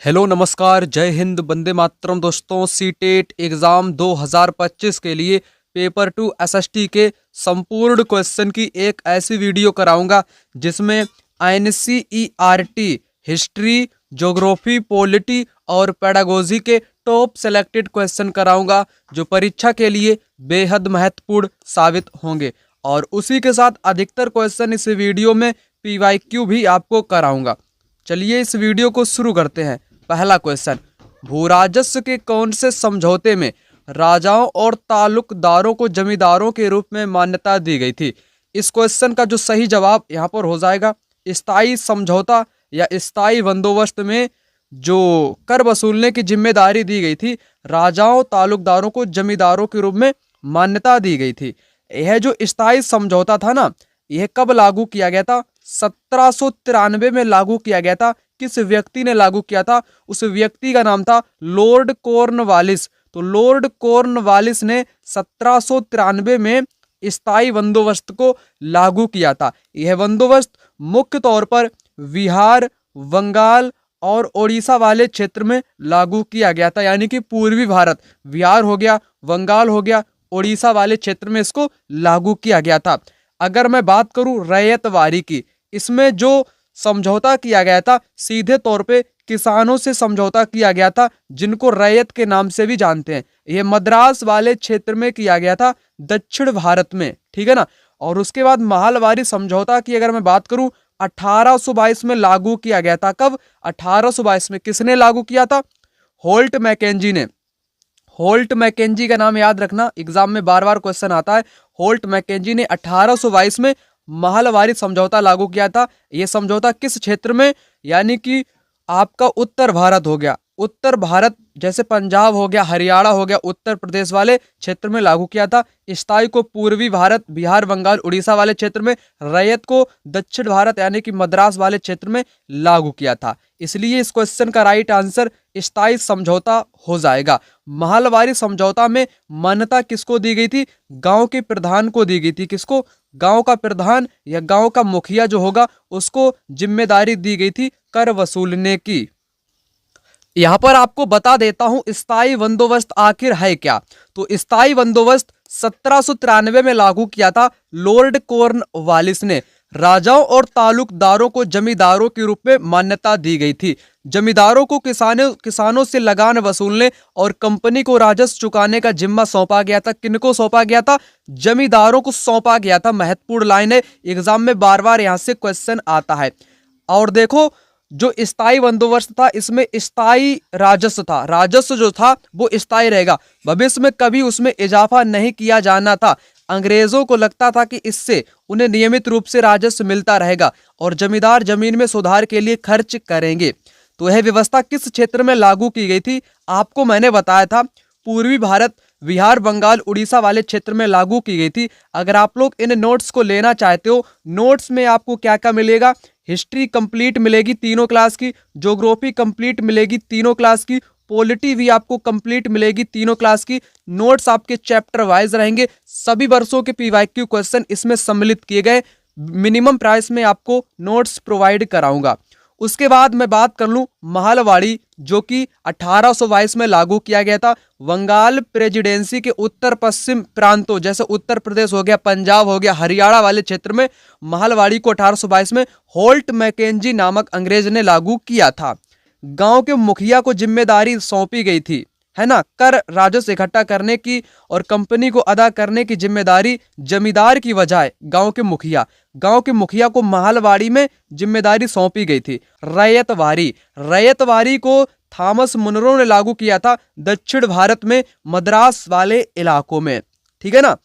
Hello नमस्कार जय हिंद वंदे मातरम दोस्तों। सीटेट एग्ज़ाम 2025 के लिए पेपर 2 एसएसटी के संपूर्ण क्वेश्चन की एक ऐसी वीडियो कराऊंगा जिसमें एनसीईआरटी हिस्ट्री, ज्योग्राफी, पॉलिटी और पेडागोजी के टॉप सेलेक्टेड क्वेश्चन कराऊंगा जो परीक्षा के लिए बेहद महत्वपूर्ण साबित होंगे। और उसी के साथ अधिकतर क्वेश्चन इस वीडियो में पीवाईक्यू भी आपको कराऊंगा। चलिए इस वीडियो को शुरू करते हैं। पहला क्वेश्चन, भूराजस्व के कौन से समझौते में राजाओं और तालुकदारों को जमींदारों के रूप में मान्यता दी गई थी? इस क्वेश्चन का जो सही जवाब यहाँ पर हो जाएगा स्थायी समझौता या स्थायी बंदोबस्त में जो कर वसूलने की जिम्मेदारी दी गई थी, राजाओं तालुकदारों को जमींदारों के रूप में मान्यता दी गई थी। यह जो स्थायी समझौता था ना, यह कब लागू किया गया था? 1793 में लागू किया गया था। किस व्यक्ति ने लागू किया था? उस व्यक्ति का नाम था लॉर्ड कॉर्नवालिस। तो लॉर्ड कॉर्नवालिस ने 1793 में स्थायी बंदोबस्त को लागू किया था। यह बंदोबस्त मुख्य तौर पर बिहार, बंगाल और ओडिशा वाले क्षेत्र में लागू किया गया था, यानी कि पूर्वी भारत, बिहार हो गया, बंगाल हो गया, ओडिशा वाले क्षेत्र में इसको लागू किया गया था। अगर मैं बात करूं रैयतवारी की, इसमें जो समझौता किया गया था सीधे तौर पे किसानों से समझौता किया गया था, जिनको रैयत के नाम से भी जानते हैं। यह मद्रास वाले क्षेत्र में किया गया था, दक्षिण भारत में, ठीक है ना। और उसके बाद महालवारी समझौता की अगर मैं बात करूं 1822 में लागू किया गया था। कब? 1822 में। किसने लागू किया था? होल्ट मैकेंजी ने। होल्ट मैकेंजी का नाम याद रखना, एग्जाम में बार बार क्वेश्चन आता है। होल्ट मैकेंजी ने 1822 में महालवारी समझौता लागू किया था। यह समझौता किस क्षेत्र में? यानी कि आपका उत्तर भारत हो गया, उत्तर भारत जैसे पंजाब हो गया, हरियाणा हो गया, उत्तर प्रदेश वाले क्षेत्र में लागू किया था। स्थायी को पूर्वी भारत, बिहार, बंगाल, उड़ीसा वाले क्षेत्र में, रैयत को दक्षिण भारत यानी कि मद्रास वाले क्षेत्र में लागू किया था। इसलिए इस क्वेश्चन का राइट आंसर स्थायी समझौता हो जाएगा। महालवारी समझौता में मान्यता किसको दी गई थी? गांव के प्रधान को दी गई थी। किसको? गांव का प्रधान या गांव का मुखिया जो होगा उसको जिम्मेदारी दी गई थी कर वसूलने की। यहां पर आपको बता देता हूं स्थायी बंदोबस्त आखिर है क्या। तो स्थायी बंदोबस्त 1793 में लागू किया था लॉर्ड कॉर्नवालिस ने। राजाओं और तालुकदारों को जमींदारों के रूप में मान्यता दी गई थी। जमींदारों को किसानों से लगान वसूलने और कंपनी को राजस्व चुकाने का जिम्मा सौंपा गया था। किनको सौंपा गया था? जमींदारों को सौंपा गया था। महत्वपूर्ण लाइन है, एग्जाम में बार बार यहां से क्वेश्चन आता है। और देखो, जो स्थायी बंदोबस्त था इसमें स्थायी राजस्व था। राजस्व जो था वो स्थायी रहेगा, भविष्य में कभी उसमें इजाफा नहीं किया जाना था। अंग्रेजों को लगता था कि इससे उन्हें नियमित रूप से राजस्व मिलता रहेगा और जमींदार जमीन में सुधार के लिए खर्च करेंगे। तो यह व्यवस्था किस क्षेत्र में लागू की गई थी? आपको मैंने बताया था पूर्वी भारत, बिहार, बंगाल, उड़ीसा वाले क्षेत्र में लागू की गई थी। अगर आप लोग इन नोट्स को लेना चाहते हो, नोट्स में आपको क्या क्या मिलेगा? हिस्ट्री कंप्लीट मिलेगी तीनों क्लास की, ज्योग्राफी कंप्लीट मिलेगी तीनों क्लास की, पॉलिटी भी आपको कंप्लीट मिलेगी तीनों क्लास की। नोट्स आपके चैप्टर वाइज रहेंगे। सभी वर्षों के पीवाईक्यू क्वेश्चन इसमें सम्मिलित किए गए। मिनिमम प्राइस में आपको नोट्स प्रोवाइड कराऊंगा। उसके बाद मैं बात कर लूं महालवाड़ी, जो कि 1822 में लागू किया गया था। बंगाल प्रेसिडेंसी के उत्तर पश्चिम प्रांतों जैसे उत्तर प्रदेश हो गया, पंजाब हो गया, हरियाणा वाले क्षेत्र में महालवाड़ी को 1822 में होल्ट मैकेंजी नामक अंग्रेज ने लागू किया था। गांव के मुखिया को जिम्मेदारी सौंपी गई थी, है ना, कर राजस्व इकट्ठा करने की और कंपनी को अदा करने की जिम्मेदारी जमींदार की बजाय गांव के मुखिया को महालवाड़ी में जिम्मेदारी सौंपी गई थी। रैयतवारी को थॉमस मुनरो ने लागू किया था दक्षिण भारत में, मद्रास वाले इलाकों में, ठीक है ना।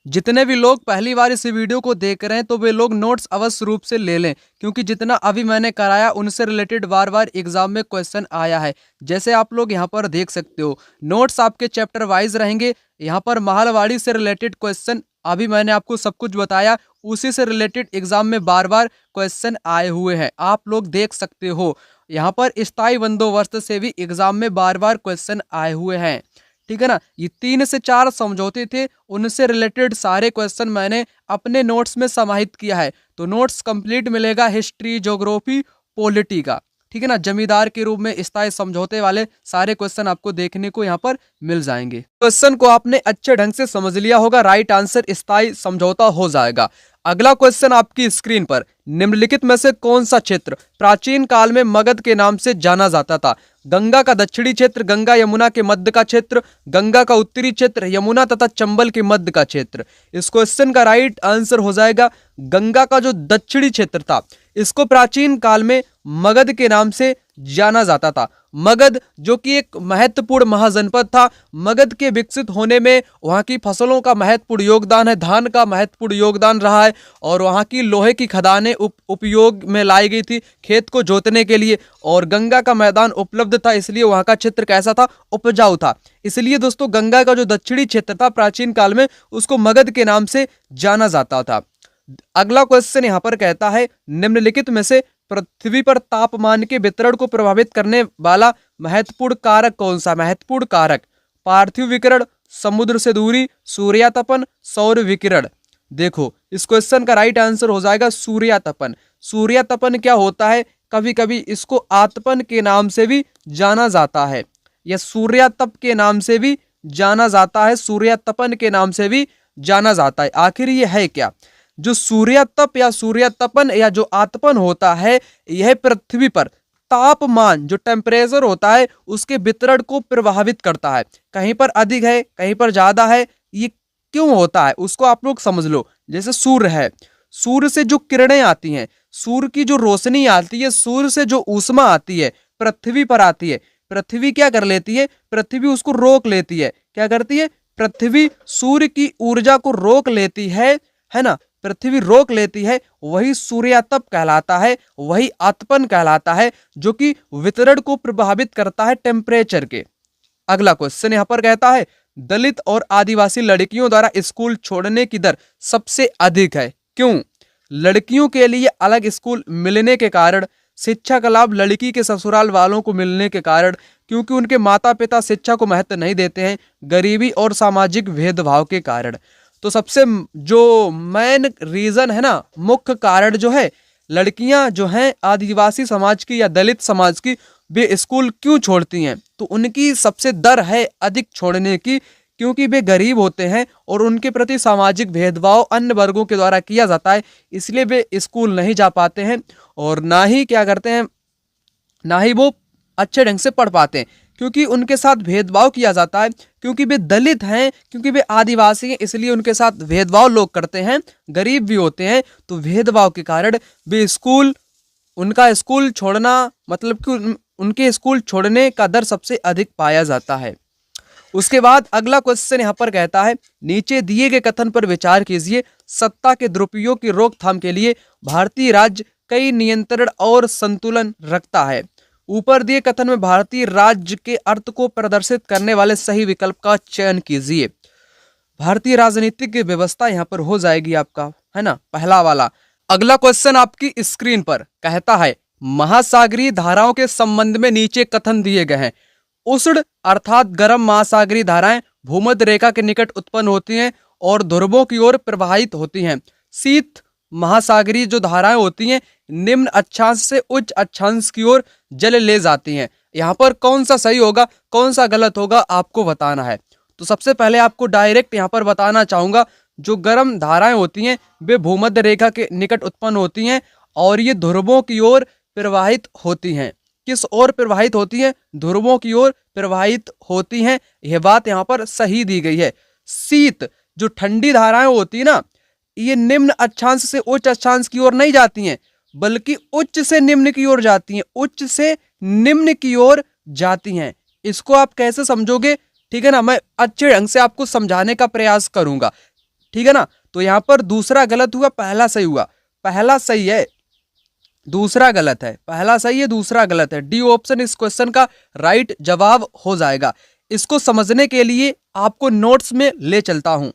जितने भी लोग पहली बार इस वीडियो को देख रहे हैं तो वे लोग नोट्स अवश्य रूप से ले लें, क्योंकि जितना अभी मैंने कराया उनसे रिलेटेड बार बार एग्जाम में क्वेश्चन आया है। जैसे आप लोग यहाँ पर देख सकते हो, नोट्स आपके चैप्टर वाइज रहेंगे। यहाँ पर महालवाड़ी से रिलेटेड क्वेश्चन अभी मैंने आपको सब कुछ बताया, उसी से रिलेटेड एग्जाम में बार बार क्वेश्चन आए हुए हैं, आप लोग देख सकते हो। यहाँ पर स्थायी बंदोबस्त से भी एग्जाम में बार बार क्वेश्चन आए हुए हैं, ठीक है ना। ये 3 से 4 समझौते थे, उनसे रिलेटेड सारे क्वेश्चन मैंने अपने नोट्स में समाहित किया है। तो नोट्स कंप्लीट मिलेगा हिस्ट्री, ज्योग्राफी, पॉलिटी का। ठीक है ना, जमींदार के रूप में स्थायी समझौते वाले सारे क्वेश्चन आपको देखने को यहाँ पर मिल जाएंगे। क्वेश्चन को आपने अच्छे ढंग से समझ लिया होगा, राइट आंसर स्थायी समझौता हो जाएगा। अगला क्वेश्चन आपकी स्क्रीन पर, निम्नलिखित में से कौन सा क्षेत्र प्राचीन काल में मगध के नाम से जाना जाता था? गंगा का दक्षिणी क्षेत्र, गंगा यमुना के मध्य का क्षेत्र, गंगा का उत्तरी क्षेत्र, यमुना तथा चंबल के मध्य का क्षेत्र। इस क्वेश्चन का राइट आंसर हो जाएगा गंगा का जो दक्षिणी क्षेत्र था, इसको प्राचीन काल में मगध के नाम से जाना जाता था। मगध जो कि एक महत्वपूर्ण महाजनपद था, मगध के विकसित होने में वहाँ की फसलों का महत्वपूर्ण योगदान है, धान का महत्वपूर्ण योगदान रहा है, और वहाँ की लोहे की खदानें उपयोग में लाई गई थी खेत को जोतने के लिए, और गंगा का मैदान उपलब्ध था, इसलिए वहाँ का क्षेत्र कैसा था? उपजाऊ था। इसलिए दोस्तों गंगा का जो दक्षिणी क्षेत्र था प्राचीन काल में, उसको मगध के नाम से जाना जाता था। अगला क्वेश्चन यहाँ पर कहता है, निम्नलिखित में से पृथ्वी पर तापमान के वितरण को प्रभावित करने वाला महत्वपूर्ण कारक कौन सा? महत्वपूर्ण कारक, पार्थिव विकिरण, समुद्र से दूरी, सूर्यातपन, सौर विकिरण। देखो इस क्वेश्चन का राइट आंसर हो जाएगा सूर्यातपन। सूर्यातपन क्या होता है? कभी कभी इसको आतपन के नाम से भी जाना जाता है, या सूर्यातप के नाम से भी जाना जाता है, सूर्यातपन के नाम से भी जाना जाता है। आखिर ये है क्या? जो सूर्यातप या सूर्यातपन या जो आतपन होता है, यह पृथ्वी पर तापमान जो टेम्परेचर होता है उसके वितरण को प्रभावित करता है। कहीं पर अधिक है, कहीं पर ज्यादा है। ये क्यों होता है उसको आप लोग समझ लो। जैसे सूर्य है, सूर्य से जो किरणें आती हैं, सूर्य की जो रोशनी आती है, सूर्य से जो ऊष्मा आती है पृथ्वी पर आती है, पृथ्वी क्या कर लेती है? पृथ्वी उसको रोक लेती है। क्या करती है? पृथ्वी सूर्य की ऊर्जा को रोक लेती है ना, पृथ्वी रोक लेती है। वही सूर्यातप कहलाता है, वही आतपन कहलाता है, जो कि वितरण को प्रभावित करता है टेम्परेचर के। अगला क्वेश्चन यहाँ पर कहता है, दलित और आदिवासी लड़कियों द्वारा स्कूल छोड़ने की दर सबसे अधिक है, क्यों? लड़कियों के लिए अलग स्कूल मिलने के कारण, शिक्षा का लाभ लड़की के ससुराल वालों को मिलने के कारण, क्योंकि उनके माता पिता शिक्षा को महत्व नहीं देते हैं, गरीबी और सामाजिक भेदभाव के कारण। तो सबसे जो मेन रीजन है ना, मुख्य कारण जो है, लड़कियां जो हैं आदिवासी समाज की या दलित समाज की, वे स्कूल क्यों छोड़ती हैं? तो उनकी सबसे दर है अधिक छोड़ने की, क्योंकि वे गरीब होते हैं और उनके प्रति सामाजिक भेदभाव अन्य वर्गों के द्वारा किया जाता है, इसलिए वे स्कूल नहीं जा पाते हैं, और ना ही क्या करते हैं, ना ही वो अच्छे ढंग से पढ़ पाते हैं, क्योंकि उनके साथ भेदभाव किया जाता है। क्योंकि वे दलित हैं, क्योंकि वे आदिवासी हैं, इसलिए उनके साथ भेदभाव लोग करते हैं, गरीब भी होते हैं, तो भेदभाव के कारण वे स्कूल, उनका स्कूल छोड़ना, मतलब कि उनके स्कूल छोड़ने का दर सबसे अधिक पाया जाता है। उसके बाद अगला क्वेश्चन यहाँ पर कहता है, नीचे दिए गए कथन पर विचार कीजिए। सत्ता के दुरुपयोग की रोकथाम के लिए भारतीय राज्य कई नियंत्रण और संतुलन रखता है। ऊपर दिए कथन में भारतीय राज्य के अर्थ को प्रदर्शित करने वाले सही विकल्प का चयन कीजिए। भारतीय राजनीतिक व्यवस्था यहाँ पर हो जाएगी आपका, है ना, पहला वाला। अगला क्वेश्चन आपकी स्क्रीन पर कहता है, महासागरीय धाराओं के संबंध में नीचे कथन दिए गए हैं। उष्ण अर्थात गर्म महासागरीय धाराएं भूमध्य रेखा के निकट उत्पन्न होती हैं और ध्रुवों की ओर प्रवाहित होती हैं। शीत महासागरीय जो धाराएं होती हैं निम्न अक्षांश से उच्च अक्षांश की ओर जल ले जाती हैं। यहाँ पर कौन सा सही होगा, कौन सा गलत होगा, आपको बताना है। तो सबसे पहले आपको डायरेक्ट यहाँ पर बताना चाहूंगा, जो गर्म धाराएं होती हैं वे भूमध्य रेखा के निकट उत्पन्न होती हैं और ये ध्रुवों की ओर प्रवाहित होती हैं। किस ओर प्रवाहित होती हैं? ध्रुवों की ओर प्रवाहित होती हैं। यह बात यहाँ पर सही दी गई है। शीत जो ठंडी धाराएं होती है ना, ये निम्न अक्षांश से उच्च अक्षांश की ओर नहीं जाती हैं, बल्कि उच्च से निम्न की ओर जाती हैं, उच्च से निम्न की ओर जाती हैं। इसको आप कैसे समझोगे, ठीक है ना, मैं अच्छे ढंग से आपको समझाने का प्रयास करूंगा, ठीक है ना। तो यहाँ पर दूसरा गलत हुआ, पहला सही हुआ। पहला सही है, दूसरा गलत है। पहला सही है, दूसरा गलत है। डी ऑप्शन इस क्वेश्चन का राइट जवाब हो जाएगा। इसको समझने के लिए आपको नोट्स में ले चलता हूं।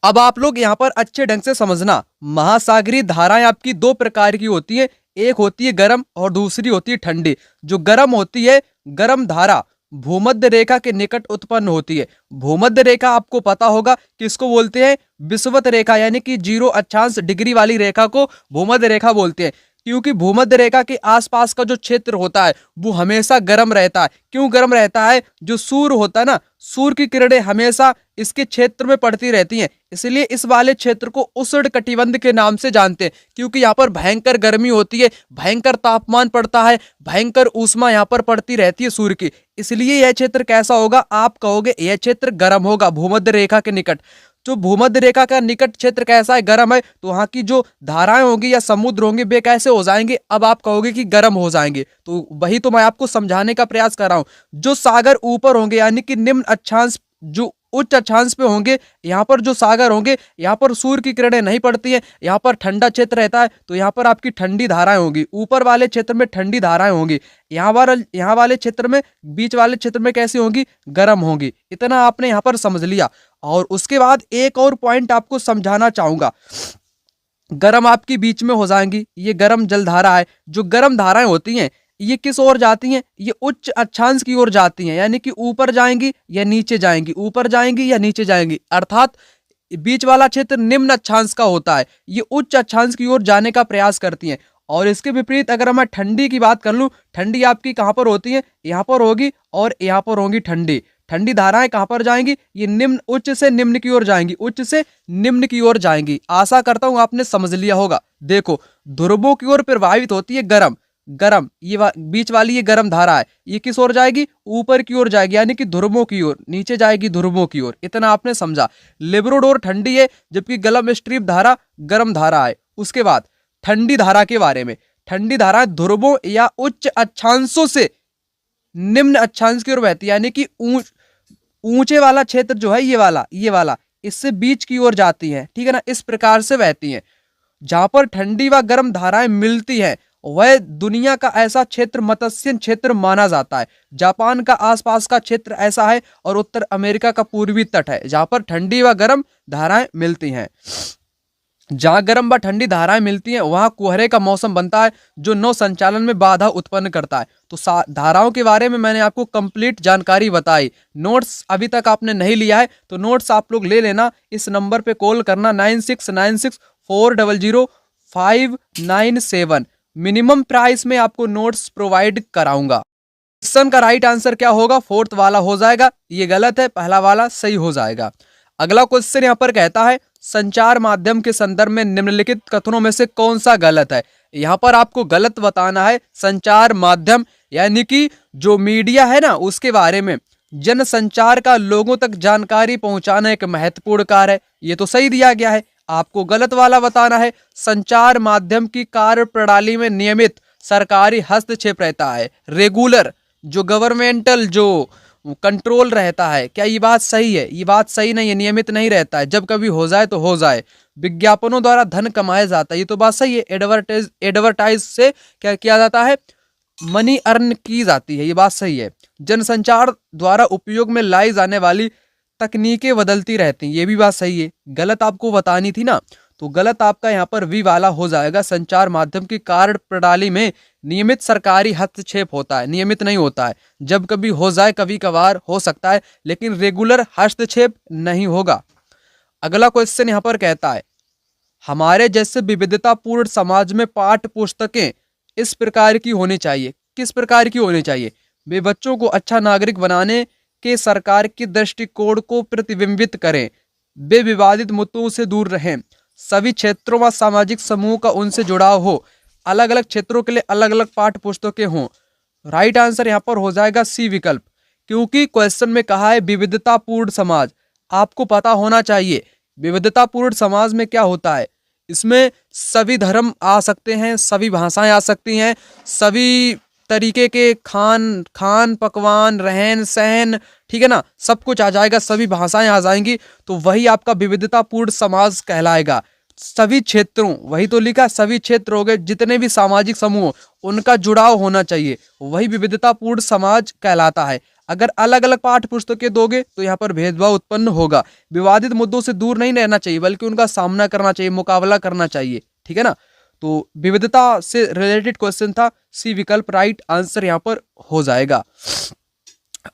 अब आप लोग यहाँ पर अच्छे ढंग से समझना। महासागरीय धाराएं आपकी दो प्रकार की होती है, एक होती है गर्म और दूसरी होती है ठंडी। जो गर्म होती है, गर्म धारा भूमध्य रेखा के निकट उत्पन्न होती है। भूमध्य रेखा आपको पता होगा किसको बोलते हैं? विषुवत रेखा, यानी कि 0 अक्षांश डिग्री वाली रेखा को भूमध्य रेखा बोलते हैं। क्योंकि भूमध्य रेखा के आसपास का जो क्षेत्र होता है वो हमेशा गर्म रहता है। क्यों गर्म रहता है? जो सूर्य होता है ना, सूर्य की किरणें हमेशा इसके क्षेत्र में पड़ती रहती हैं, इसलिए इस वाले क्षेत्र को उष्णकटिबंध के नाम से जानते हैं। क्योंकि यहाँ पर भयंकर गर्मी होती है, भयंकर तापमान पड़ता है, भयंकर ऊष्मा यहाँ पर पड़ती रहती है सूर्य की, इसलिए यह क्षेत्र कैसा होगा? आप कहोगे यह क्षेत्र गर्म होगा भूमध्य रेखा के निकट। जो भूमध्य रेखा का निकट क्षेत्र कैसा है? गर्म है। तो वहां की जो धाराएं होंगी या समुद्र होंगे वे कैसे हो जाएंगे? अब आप कहोगे कि गर्म हो जाएंगे, तो वही तो मैं आपको समझाने का प्रयास कर रहा हूं। जो सागर ऊपर होंगे यानी कि निम्न अक्षांश, जो उच्च अक्षांश पे होंगे, यहाँ पर जो सागर होंगे, यहाँ पर सूर्य की किरणें नहीं पड़ती है, यहाँ पर ठंडा क्षेत्र रहता है, तो यहाँ पर आपकी ठंडी धाराएं होंगी। ऊपर वाले क्षेत्र में ठंडी धाराएं होंगी, यहाँ वाले क्षेत्र में, बीच वाले क्षेत्र में कैसी होंगी? गर्म होंगी। इतना आपने यहाँ पर समझ लिया। और उसके बाद एक और पॉइंट आपको समझाना चाहूंगा। गर्म आपकी बीच में हो जाएंगी, ये गर्म जलधारा है। जो गर्म धाराएं होती हैं ये किस ओर जाती हैं? ये उच्च अक्षांश की ओर जाती हैं, यानी कि ऊपर जाएंगी या नीचे जाएंगी, ऊपर जाएंगी या नीचे जाएंगी। अर्थात बीच वाला क्षेत्र निम्न अक्षांश का होता है, ये उच्च अक्षांश की ओर जाने का प्रयास करती हैं। और इसके विपरीत अगर मैं ठंडी की बात कर लूं, ठंडी आपकी कहां पर होती है? यहाँ पर होगी और यहाँ पर होगी ठंडी। ठंडी धाराएं कहां पर जाएंगी? ये निम्न, उच्च से निम्न की ओर जाएंगी, उच्च से निम्न की ओर जाएंगी। आशा करता हूं आपने समझ लिया होगा। देखो, ध्रुवों की ओर प्रवाहित होती है गर्म, ये बीच वाली ये गर्म धारा है, ये किस ओर जाएगी? ऊपर की ओर जाएगी, यानी कि ध्रुवों की ओर, नीचे जाएगी ध्रुवों की ओर। इतना आपने समझा। लेब्राडोर ठंडी है, जबकि गलम स्ट्रीप धारा गर्म धारा है। उसके बाद ठंडी धारा के बारे में, ठंडी धारा ध्रुवों या उच्च अक्षांशों से निम्न अक्षांश की ओर बहती है, यानी कि ऊंचे वाला क्षेत्र जो है, ये वाला इससे बीच की ओर जाती है, ठीक है ना, इस प्रकार से बहती हैं। जहां पर ठंडी व गर्म धाराएं मिलती हैं वह दुनिया का ऐसा क्षेत्र मत्स्य क्षेत्र माना जाता है। जापान का आसपास का क्षेत्र ऐसा है और उत्तर अमेरिका का पूर्वी तट है जहां पर ठंडी व गर्म धाराएं मिलती हैं। जहां गर्म व ठंडी धाराएं मिलती हैं वहां कोहरे का मौसम बनता है, जो नौ संचालन में बाधा उत्पन्न करता है। तो धाराओं के बारे में मैंने आपको कंप्लीट जानकारी बताई। नोट्स अभी तक आपने नहीं लिया है तो नोट्स आप लोग ले लेना। इस नंबर पे कॉल करना 9696400597। मिनिमम प्राइस में आपको नोट्स प्रोवाइड कराऊंगा। क्वेश्चन का राइट आंसर क्या होगा? फोर्थ वाला हो जाएगा, ये गलत है, पहला वाला सही हो जाएगा। अगला क्वेश्चन यहाँ पर कहता है संचार माध्यम के संदर्भ में निम्नलिखित कथनों में से कौन सा गलत है? यहाँ पर आपको गलत बताना है। संचार माध्यम यानी कि जो मीडिया है ना, उसके बारे में जनसंचार का लोगों तक जानकारी पहुंचाना एक महत्वपूर्ण कार्य है, ये तो सही दिया गया है। आपको गलत वाला बताना है। संचार माध्यम की कार्य प्रणाली में नियमित सरकारी हस्तक्षेप रहता है, रेगुलर जो गवर्नमेंटल जो कंट्रोल रहता है। क्या ये बात सही है? ये बात सही नहीं है, नियमित नहीं रहता है, जब कभी हो जाए तो हो जाए। विज्ञापनों द्वारा धन कमाया जाता है, ये तो बात सही है। एडवर्टाइज से क्या किया जाता है? मनी अर्न की जाती है, ये बात सही है। जनसंचार द्वारा उपयोग में लाई जाने वाली तकनीकें बदलती रहती हैं, ये भी बात सही है। गलत आपको बतानी थी ना, तो गलत आपका यहाँ पर वी वाला हो जाएगा। संचार माध्यम की कार्य प्रणाली में नियमित सरकारी हस्तक्षेप होता है, नियमित नहीं होता है, जब कभी हो जाए, कभी कभार हो सकता है, लेकिन रेगुलर हस्तक्षेप नहीं होगा। अगला क्वेश्चन यहाँ पर कहता है हमारे जैसे विविधतापूर्ण समाज में पाठ्य पुस्तकें इस प्रकार की होनी चाहिए। किस प्रकार की होनी चाहिए? वे बच्चों को अच्छा नागरिक बनाने के सरकार के दृष्टिकोण को प्रतिबिंबित करें, वे विवादित मुद्दों से दूर रहें, सभी क्षेत्रों व सामाजिक समूह का उनसे जुड़ाव हो, अलग अलग क्षेत्रों के लिए अलग अलग पाठ्य पुस्तकें हों। राइट आंसर यहाँ पर हो जाएगा सी विकल्प, क्योंकि क्वेश्चन में कहा है विविधतापूर्ण समाज। आपको पता होना चाहिए विविधतापूर्ण समाज में क्या होता है। इसमें सभी धर्म आ सकते हैं, सभी भाषाएं आ सकती हैं, सभी तरीके के खान पकवान, रहन सहन, ठीक है ना, सब कुछ आ जाएगा, सभी भाषाएं आ जाएंगी, तो वही आपका विविधतापूर्ण समाज कहलाएगा। सभी क्षेत्रों, वही तो लिखा, सभी क्षेत्र हो गए, जितने भी सामाजिक समूह उनका जुड़ाव होना चाहिए, वही विविधतापूर्ण समाज कहलाता है। अगर अलग अलग पाठ्य पुस्तकें दोगे तो यहाँ पर भेदभाव उत्पन्न होगा। विवादित मुद्दों से दूर नहीं रहना चाहिए, बल्कि उनका सामना करना चाहिए, मुकाबला करना चाहिए, ठीक है ना। तो विविधता से रिलेटेड क्वेश्चन था, सी विकल्प राइट आंसर यहाँ पर हो जाएगा।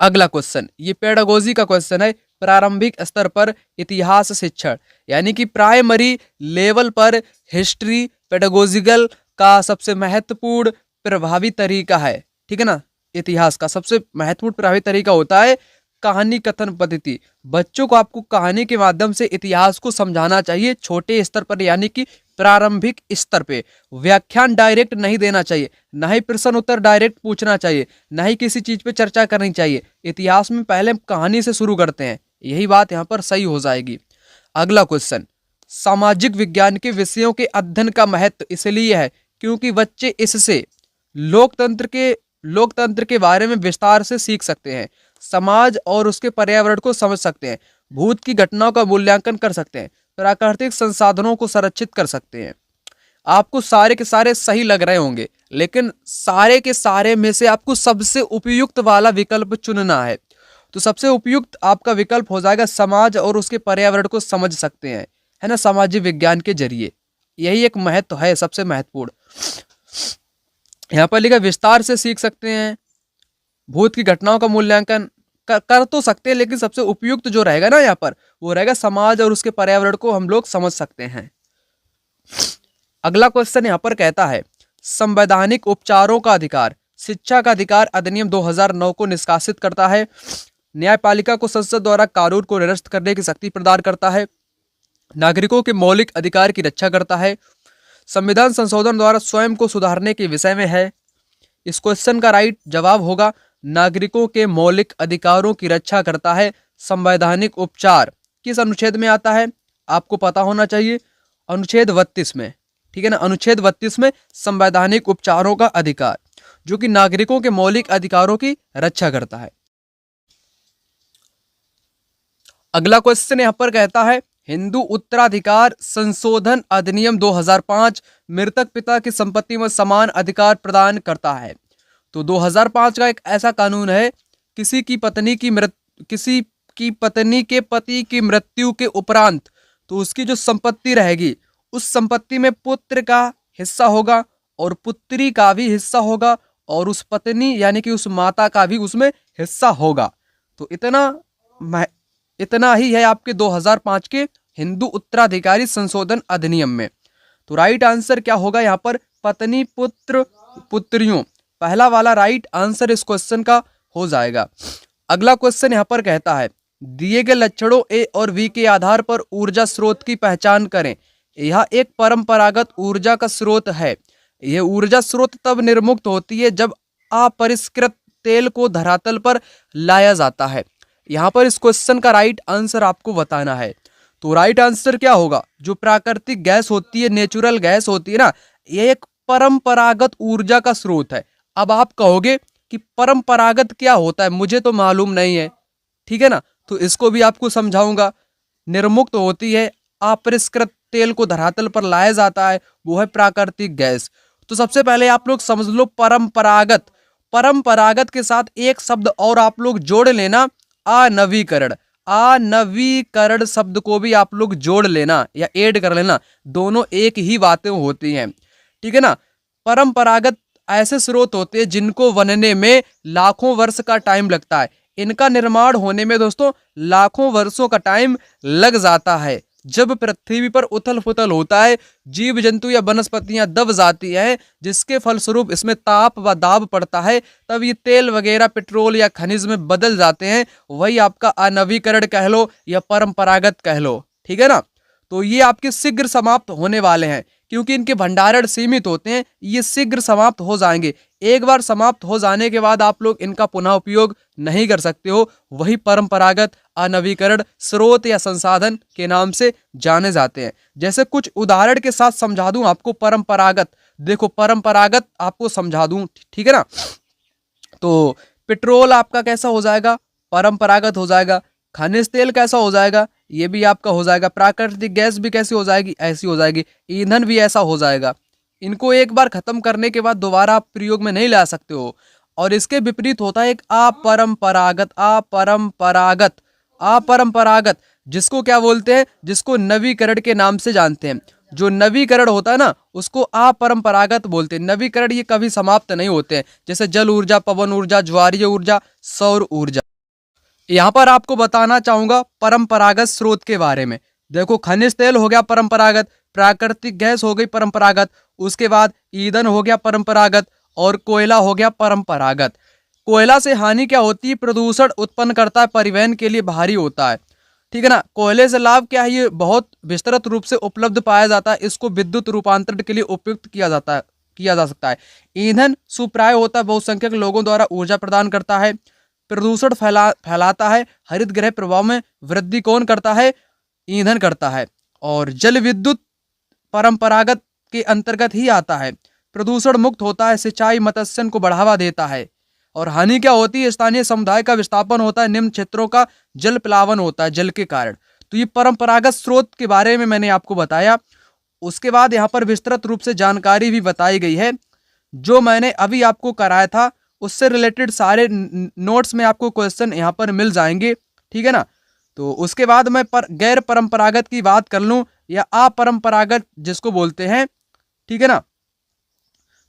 अगला क्वेश्चन, ये पेडागोजी का क्वेश्चन है। प्रारंभिक स्तर पर इतिहास शिक्षण यानी कि प्राइमरी लेवल पर हिस्ट्री, पेडागोजिकल का सबसे महत्वपूर्ण प्रभावी तरीका है, ठीक है ना। इतिहास का सबसे महत्वपूर्ण प्रभावी तरीका होता है कहानी कथन पद्धति। बच्चों को आपको कहानी के माध्यम से इतिहास को समझाना चाहिए, छोटे स्तर पर यानी कि प्रारंभिक स्तर पे। व्याख्यान डायरेक्ट नहीं देना चाहिए, ना ही प्रश्न उत्तर डायरेक्ट पूछना चाहिए, ना ही किसी चीज पे चर्चा करनी चाहिए। इतिहास में पहले हम कहानी से शुरू करते हैं, यही बात यहाँ पर सही हो जाएगी। अगला क्वेश्चन, सामाजिक विज्ञान के विषयों के अध्ययन का महत्व इसलिए है क्योंकि बच्चे इससे लोकतंत्र के बारे में विस्तार से सीख सकते हैं, समाज और उसके पर्यावरण को समझ सकते हैं, भूत की घटनाओं का मूल्यांकन कर सकते हैं, प्राकृतिक संसाधनों को संरक्षित कर सकते हैं। आपको सारे के सारे सही लग रहे होंगे, लेकिन सारे के सारे में से आपको सबसे उपयुक्त वाला विकल्प चुनना है। तो सबसे उपयुक्त आपका विकल्प हो जाएगा समाज और उसके पर्यावरण को समझ सकते हैं, है ना, सामाजिक विज्ञान के जरिए। यही एक महत्व है, सबसे महत्वपूर्ण। यहाँ पर लिखा विस्तार से सीख सकते हैं, भूत की घटनाओं का मूल्यांकन कर तो सकते हैं, लेकिन सबसे उपयुक्त जो रहेगा ना यहाँ पर वो रहेगा समाज और उसके पर्यावरण को हम लोग समझ सकते हैं। अगला क्वेश्चन यहाँ पर कहता है संवैधानिक उपचारों का अधिकार शिक्षा का अधिकार अधिनियम 2009 को निष्कासित करता है, न्यायपालिका को संसद द्वारा कानून को निरस्त करने की शक्ति प्रदान करता है, नागरिकों के मौलिक अधिकार की रक्षा करता है, संविधान संशोधन द्वारा स्वयं को सुधारने के विषय में है। इस क्वेश्चन का राइट जवाब होगा नागरिकों के मौलिक अधिकारों की रक्षा करता है। संवैधानिक उपचार किस अनुच्छेद में आता है आपको पता होना चाहिए, अनुच्छेद 32 में, ठीक है ना। अनुच्छेद 32 में संवैधानिक उपचारों का अधिकार, जो कि नागरिकों के मौलिक अधिकारों की रक्षा करता है। अगला क्वेश्चन यहां पर कहता है हिंदू उत्तराधिकार संशोधन अधिनियम 2005 मृतक पिता की संपत्ति में समान अधिकार प्रदान करता है। तो 2005 का एक ऐसा कानून है, किसी की पत्नी के पति की मृत्यु के उपरांत तो उसकी जो संपत्ति रहेगी उस संपत्ति में पुत्र का हिस्सा होगा और पुत्री का भी हिस्सा होगा और उस पत्नी यानी कि उस माता का भी उसमें हिस्सा होगा। तो इतना ही है आपके 2005 के हिंदू उत्तराधिकारी संशोधन अधिनियम में। तो राइट आंसर क्या होगा यहाँ पर पत्नी पुत्र पुत्रियों, पहला वाला राइट आंसर इस क्वेश्चन का हो जाएगा। अगला क्वेश्चन यहाँ पर कहता है दिए गए लक्षणों ए और बी के आधार पर ऊर्जा स्रोत की पहचान करें। यह एक परंपरागत ऊर्जा का स्रोत है। यह ऊर्जा स्रोत तब निर्मुक्त होती है जब अपरिष्कृत तेल को धरातल पर लाया जाता है। यहाँ पर इस क्वेश्चन का राइट आंसर आपको बताना है। तो राइट आंसर क्या होगा, जो प्राकृतिक गैस होती है, नेचुरल गैस होती है ना, ये एक परंपरागत ऊर्जा का स्रोत है। अब आप कहोगे कि परंपरागत क्या होता है, मुझे तो मालूम नहीं है, ठीक है ना, तो इसको भी आपको समझाऊंगा। निर्मुक्त होती है, अपरिष्कृत तेल को धरातल पर लाया जाता है, वो है प्राकृतिक गैस। तो सबसे पहले आप लोग समझ लो परंपरागत, परंपरागत के साथ एक शब्द और आप लोग जोड़ लेना, अनवीकरण। अनवीकरण शब्द को भी आप लोग जोड़ लेना या ऐड कर लेना, दोनों एक ही बातें होती हैं, ठीक है ना। परंपरागत ऐसे स्रोत होते हैं जिनको बनने में लाखों वर्ष का टाइम लगता है। इनका निर्माण होने में दोस्तों लाखों वर्षों का टाइम लग जाता है। जब पृथ्वी पर उथल पुथल होता है, जीव जंतु या वनस्पतियां दब जाती हैं, जिसके फलस्वरूप इसमें ताप व दाब पड़ता है, तब ये तेल वगैरह पेट्रोल या खनिज में बदल जाते हैं। वही आपका अनवीकरण कह लो या परंपरागत कह लो, ठीक है ना। तो ये आपके शीघ्र समाप्त होने वाले हैं क्योंकि इनके भंडारण सीमित होते हैं, ये शीघ्र समाप्त हो जाएंगे। एक बार समाप्त हो जाने के बाद आप लोग इनका पुनः उपयोग नहीं कर सकते हो। वही परंपरागत अनवीकरण स्रोत या संसाधन के नाम से जाने जाते हैं। जैसे कुछ उदाहरण के साथ समझा दूं आपको परंपरागत, देखो परंपरागत आपको समझा दूं, ठीक है ना। तो पेट्रोल आपका कैसा हो जाएगा, परंपरागत हो जाएगा। खनिज तेल कैसा हो जाएगा, ये भी आपका हो जाएगा। प्राकृतिक गैस भी कैसी हो जाएगी, ऐसी हो जाएगी। ईंधन भी ऐसा हो जाएगा। इनको एक बार खत्म करने के बाद दोबारा आप प्रयोग में नहीं ला सकते हो। और इसके विपरीत होता है एक अपरंपरागत। अपरंपरागत, अपरंपरागत जिसको क्या बोलते हैं, जिसको नवीकरण के नाम से जानते हैं। जो नवीकरण होता है ना उसको अपरंपरागत बोलते हैं। नवीकरण ये कभी समाप्त नहीं होते हैं, जैसे जल ऊर्जा, पवन ऊर्जा, ज्वारीय ऊर्जा, सौर ऊर्जा। यहाँ पर आपको बताना चाहूंगा परंपरागत स्रोत के बारे में। देखो खनिज तेल हो गया परंपरागत, प्राकृतिक गैस हो गई परंपरागत, उसके बाद ईंधन हो गया परंपरागत और कोयला हो गया परंपरागत। कोयला से हानि क्या होती है? प्रदूषण उत्पन्न करता है, परिवहन के लिए भारी होता है, ठीक है ना। कोयले से लाभ क्या है? ये बहुत विस्तृत रूप से उपलब्ध पाया जाता है, इसको विद्युत रूपांतरण के लिए उपयुक्त किया जा सकता है। ईंधन सुप्राय होता है, बहुसंख्यक लोगों द्वारा ऊर्जा प्रदान करता है। प्रदूषण फैलाता है, हरित गृह प्रभाव में वृद्धि कौन करता है? ईंधन करता है। और जल विद्युत परंपरागत के अंतर्गत ही आता है, प्रदूषण मुक्त होता है, सिंचाई मत्स्यन को बढ़ावा देता है। और हानि क्या होती है? स्थानीय समुदाय का विस्थापन होता है, निम्न क्षेत्रों का जल प्लावन होता है जल के कारण। तो ये परंपरागत स्रोत के बारे में मैंने आपको बताया। उसके बाद यहाँ पर विस्तृत रूप से जानकारी भी बताई गई है, जो मैंने अभी आपको कराया था उससे रिलेटेड सारे नोट्स में आपको क्वेश्चन यहाँ पर मिल जाएंगे, ठीक है ना। तो उसके बाद मैं गैर परंपरागत की बात कर लूँ या अपरंपरागत जिसको बोलते हैं, ठीक है ना।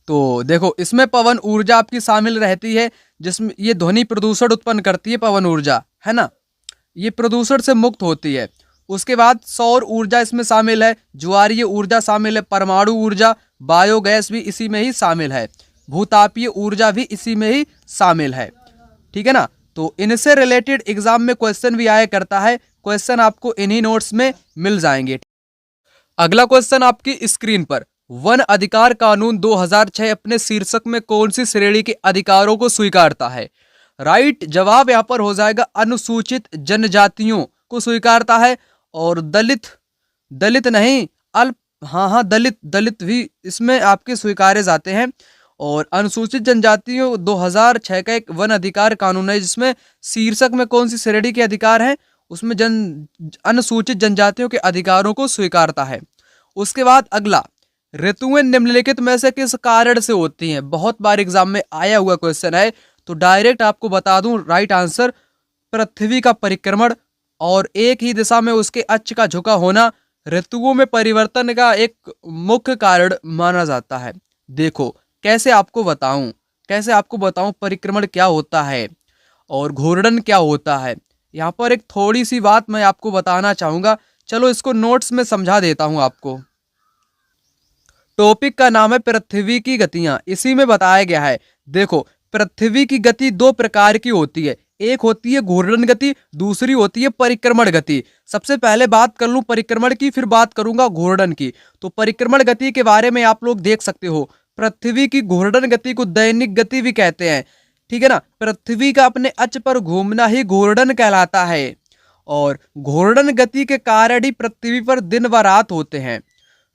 तो देखो, इसमें पवन ऊर्जा आपकी शामिल रहती है, जिसमें ये ध्वनि प्रदूषण उत्पन्न करती है पवन ऊर्जा, है ना, ये प्रदूषण से मुक्त होती है। उसके बाद सौर ऊर्जा इसमें शामिल है, ज्वारीय ऊर्जा शामिल है, परमाणु ऊर्जा, बायोगैस भी इसी में ही शामिल है, भूतापीय ऊर्जा भी इसी में ही शामिल है, ठीक है ना। तो इनसे रिलेटेड एग्जाम में क्वेश्चन भी आया करता है, क्वेश्चन आपको इन्हीं नोट्स में मिल जाएंगे। अगला क्वेश्चन आपकी स्क्रीन पर, वन अधिकार कानून 2006 अपने शीर्षक में कौन सी श्रेणी के अधिकारों को स्वीकारता है? राइट जवाब यहाँ पर हो जाएगा अनुसूचित जनजातियों को स्वीकारता है। और दलित नहीं, अल्प, हाँ दलित भी इसमें आपके स्वीकारे जाते हैं। और अनुसूचित जनजातियों 2006 का एक वन अधिकार कानून है, जिसमें शीर्षक में कौन सी श्रेणी के अधिकार हैं? उसमें अनुसूचित जनजातियों के अधिकारों को स्वीकारता है। उसके बाद अगला, ऋतुएं निम्नलिखित में से किस कारण से होती हैं? बहुत बार एग्जाम में आया हुआ क्वेश्चन है, तो डायरेक्ट आपको बता दूं, राइट आंसर पृथ्वी का परिक्रमण और एक ही दिशा में उसके अक्ष का झुका होना ऋतुओं में परिवर्तन का एक मुख्य कारण माना जाता है। देखो कैसे आपको बताऊं परिक्रमण क्या होता है और घूर्णन क्या होता है। यहाँ पर एक थोड़ी सी बात मैं आपको बताना चाहूंगा, चलो इसको नोट्स में समझा देता हूं आपको। टॉपिक का नाम है पृथ्वी की गतियां, इसी में बताया गया है। देखो, पृथ्वी की गति दो प्रकार की होती है, एक होती है घूर्णन गति, दूसरी होती है परिक्रमण गति। सबसे पहले बात कर लूं परिक्रमण की, फिर बात करूंगा घूर्णन की। तो परिक्रमण गति के बारे में आप लोग देख सकते हो, पृथ्वी की घूर्णन गति को दैनिक गति भी कहते हैं, ठीक है ना। पृथ्वी का अपने अक्ष पर घूमना ही घूर्णन कहलाता है, और घूर्णन गति के कारण ही पृथ्वी पर दिन व रात होते हैं।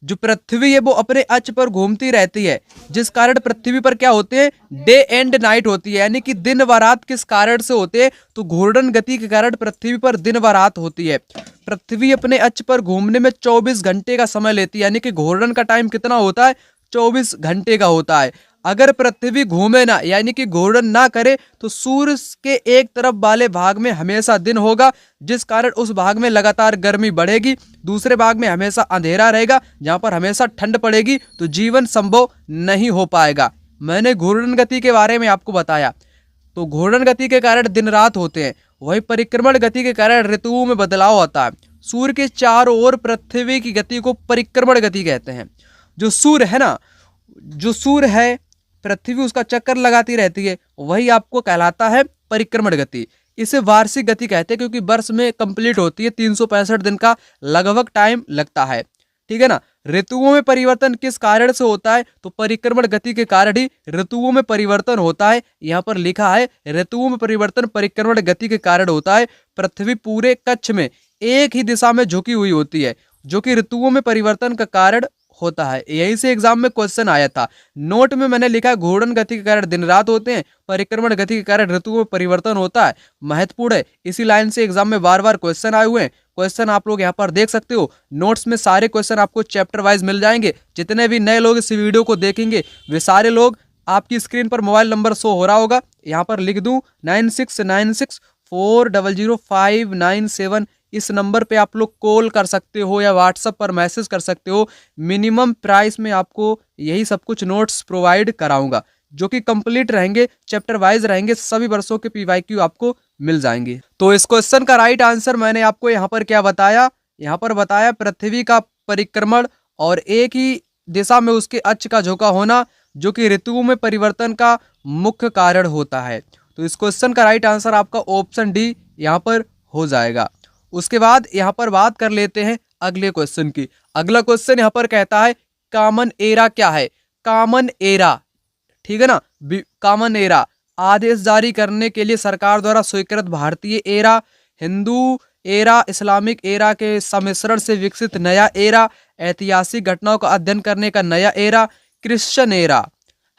जो पृथ्वी है वो अपने अक्ष पर घूमती रहती है, जिस कारण पृथ्वी पर क्या होते हैं? डे एंड नाइट होती है, यानी कि दिन व रात किस कारण से होते हैं? तो घूर्णन गति के कारण पृथ्वी पर दिन व रात होती है। पृथ्वी अपने अक्ष पर घूमने में 24 घंटे का समय लेती है, यानी कि घूर्णन का टाइम कितना होता है? 24 घंटे का होता है। अगर पृथ्वी घूमे ना, यानी कि घूर्णन ना करे, तो सूर्य के एक तरफ वाले भाग में हमेशा दिन होगा, जिस कारण उस भाग में लगातार गर्मी बढ़ेगी, दूसरे भाग में हमेशा अंधेरा रहेगा, जहां पर हमेशा ठंड पड़ेगी, तो जीवन संभव नहीं हो पाएगा। मैंने घूर्णन गति के बारे में आपको बताया। तो घूर्णन गति के कारण दिन रात होते हैं, वही परिक्रमण गति के कारण ऋतुओं में बदलाव होता है। सूर्य के चारों ओर पृथ्वी की गति को परिक्रमण गति कहते हैं। जो सूर्य है ना, जो सूर्य है, पृथ्वी उसका चक्कर लगाती रहती है, वही आपको कहलाता है परिक्रमण गति। इसे वार्षिक गति कहते हैं, क्योंकि वर्ष में कंप्लीट होती है, 365 दिन का लगभग टाइम लगता है, ठीक है ना। ऋतुओं में परिवर्तन किस कारण से होता है? तो परिक्रमण गति के कारण ही ऋतुओं में परिवर्तन होता है। यहाँ पर लिखा है ऋतुओं में परिवर्तन परिक्रमण गति के कारण होता है। पृथ्वी पूरे कक्ष में एक ही दिशा में झुकी हुई होती है, जो कि ऋतुओं में परिवर्तन का कारण होता है। यही से एग्जाम में क्वेश्चन आया था। नोट में मैंने लिखा घूर्णन गति के कारण दिन रात होते हैं, परिक्रमण गति के कारण ऋतुओं में परिवर्तन होता है। महत्वपूर्ण है, इसी लाइन से एग्जाम में बार बार क्वेश्चन आए हुए हैं। क्वेश्चन आप लोग यहाँ पर देख सकते हो, नोट्स में सारे क्वेश्चन आपको चैप्टर वाइज मिल जाएंगे। जितने भी नए लोग इस वीडियो को देखेंगे वे सारे लोग, आपकी स्क्रीन पर मोबाइल नंबर शो हो रहा होगा, यहाँ पर लिख दूं 9696400597। इस नंबर पे आप लोग कॉल कर सकते हो या व्हाट्सएप पर मैसेज कर सकते हो। मिनिमम प्राइस में आपको यही सब कुछ नोट्स प्रोवाइड कराऊंगा, जो कि कंप्लीट रहेंगे, चैप्टर वाइज रहेंगे, सभी वर्षों के पीवाईक्यू आपको मिल जाएंगे। तो इस क्वेश्चन का राइट आंसर मैंने आपको यहाँ पर क्या बताया? यहाँ पर बताया पृथ्वी का परिक्रमण और एक ही दिशा में उसके अक्ष का झुका होना, जो कि ऋतुओं में परिवर्तन का मुख्य कारण होता है। तो इस क्वेश्चन का राइट आंसर आपका ऑप्शन डी यहाँ पर हो जाएगा। उसके बाद यहाँ पर बात कर लेते हैं अगले क्वेश्चन की। अगला क्वेश्चन यहाँ पर कहता है कॉमन एरा क्या है? कॉमन एरा, ठीक है ना, कॉमन एरा आदेश जारी करने के लिए सरकार द्वारा स्वीकृत भारतीय era, Hindu era, Islamic era के सम्मिश्रण से विकसित नया एरा, ऐतिहासिक घटनाओं का अध्ययन करने का नया एरा, क्रिश्चियन एरा,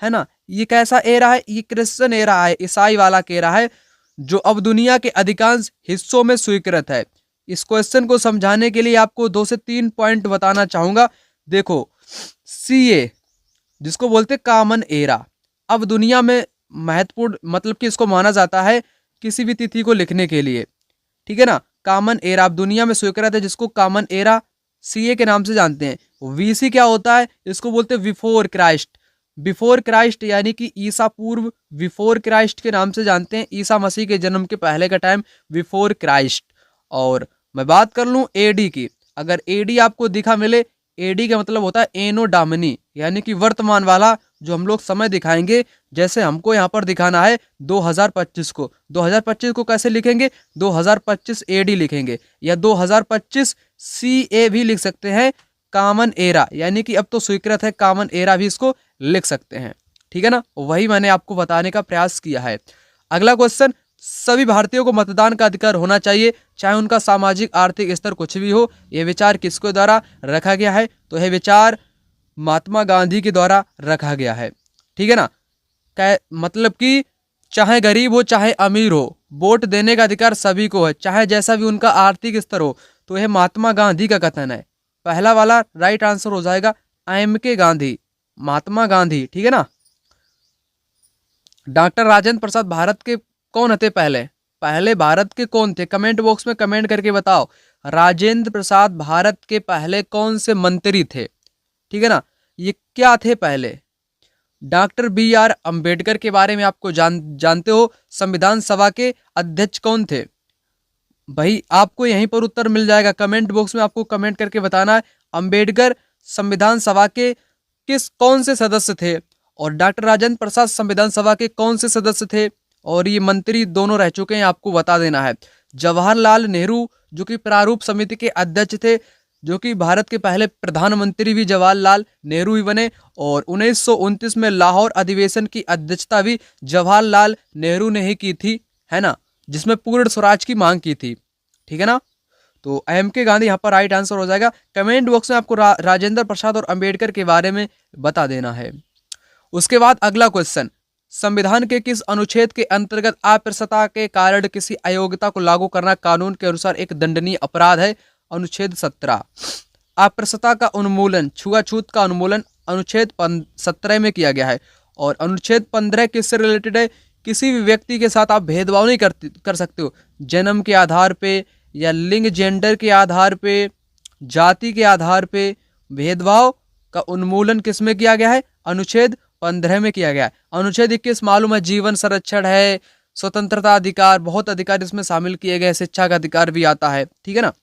है ना। ये कैसा एरा है? ये क्रिश्चियन एरा है, ईसाई वाला एरा है, जो अब दुनिया के अधिकांश हिस्सों में स्वीकृत है। इस क्वेश्चन को समझाने के लिए आपको 2 से 3 पॉइंट बताना चाहूंगा। देखो, सीए जिसको बोलते कॉमन एरा, अब दुनिया में महत्वपूर्ण, मतलब कि इसको माना जाता है किसी भी तिथि को लिखने के लिए, ठीक है ना। कॉमन एरा अब दुनिया में स्वीकृत है, जिसको कॉमन एरा सीए के नाम से जानते हैं। वीसी क्या होता है? इसको बोलते हैं बिफोर क्राइस्ट। बिफोर क्राइस्ट यानी कि ईसा पूर्व, बिफोर क्राइस्ट के नाम से जानते हैं, ईसा मसीह के जन्म के पहले का टाइम, बिफोर क्राइस्ट। और मैं बात कर लूं एडी की, अगर एडी आपको दिखा मिले, एडी का मतलब होता है एनो डामिनी, यानी कि वर्तमान वाला जो हम लोग समय दिखाएंगे। जैसे हमको यहाँ पर दिखाना है 2025 को, 2025 को कैसे लिखेंगे? 2025 एडी लिखेंगे, या 2025 सीए भी लिख सकते हैं। कॉमन एरा यानी कि अब तो स्वीकृत है, कॉमन एरा भी इसको लिख सकते हैं, ठीक है ना। वही मैंने आपको बताने का प्रयास किया है। अगला क्वेश्चन, सभी भारतीयों को मतदान का अधिकार होना चाहिए, चाहे उनका सामाजिक आर्थिक स्तर कुछ भी हो। यह विचार किसके द्वारा रखा गया है? तो यह विचार महात्मा गांधी के द्वारा रखा गया है, ठीक है ना। मतलब कि चाहे गरीब हो चाहे अमीर हो, वोट देने का अधिकार सभी को है, चाहे जैसा भी उनका आर्थिक स्तर हो। तो यह महात्मा गांधी का कथन है। पहला वाला राइट आंसर हो जाएगा एम के गांधी, महात्मा गांधी, ठीक है ना। डॉक्टर राजेंद्र प्रसाद भारत के कौन थे? पहले भारत के कौन थे? कमेंट बॉक्स में कमेंट करके बताओ, राजेंद्र प्रसाद भारत के पहले कौन से मंत्री थे, ठीक है ना। ये क्या थे पहले? डॉक्टर बी आर अंबेडकर के बारे में आपको जानते हो। संविधान सभा के अध्यक्ष कौन थे? भाई आपको यहीं पर उत्तर मिल जाएगा, कमेंट बॉक्स में आपको कमेंट करके बताना है अंबेडकर संविधान सभा के कौन से सदस्य थे, और डॉक्टर राजेंद्र प्रसाद संविधान सभा के कौन से सदस्य थे, और ये मंत्री दोनों रह चुके हैं, आपको बता देना है। जवाहरलाल नेहरू जो कि प्रारूप समिति के अध्यक्ष थे, जो कि भारत के पहले प्रधानमंत्री भी जवाहरलाल नेहरू ही बने, और 1929 में लाहौर अधिवेशन की अध्यक्षता भी जवाहरलाल नेहरू ने ही की थी, है ना, जिसमें पूर्ण स्वराज की मांग की थी, ठीक है ना। तो एम के गांधी यहाँ पर राइट आंसर हो जाएगा। कमेंट बॉक्स में आपको राजेंद्र प्रसाद और अंबेडकर के बारे में बता देना है। उसके बाद अगला क्वेश्चन, संविधान के किस अनुच्छेद के अंतर्गत अप्रसन्नता के कारण किसी अयोग्यता को लागू करना कानून के अनुसार एक दंडनीय अपराध है? अनुच्छेद 17। अप्रसन्नता का उन्मूलन, छुआछूत का उन्मूलन अनुच्छेद 17 में किया गया है। और अनुच्छेद 15 किससे रिलेटेड है? किसी भी व्यक्ति के साथ आप भेदभाव नहीं कर सकते हो, जन्म के आधार पे या लिंग जेंडर के आधार पे, जाति के आधार पे। भेदभाव का उन्मूलन किस में किया गया है? अनुच्छेद 15 में किया गया है। अनुच्छेद 21 मालूम है, जीवन संरक्षण है, स्वतंत्रता अधिकार, बहुत अधिकार इसमें शामिल किए गए, शिक्षा का अधिकार भी आता है, ठीक है ना।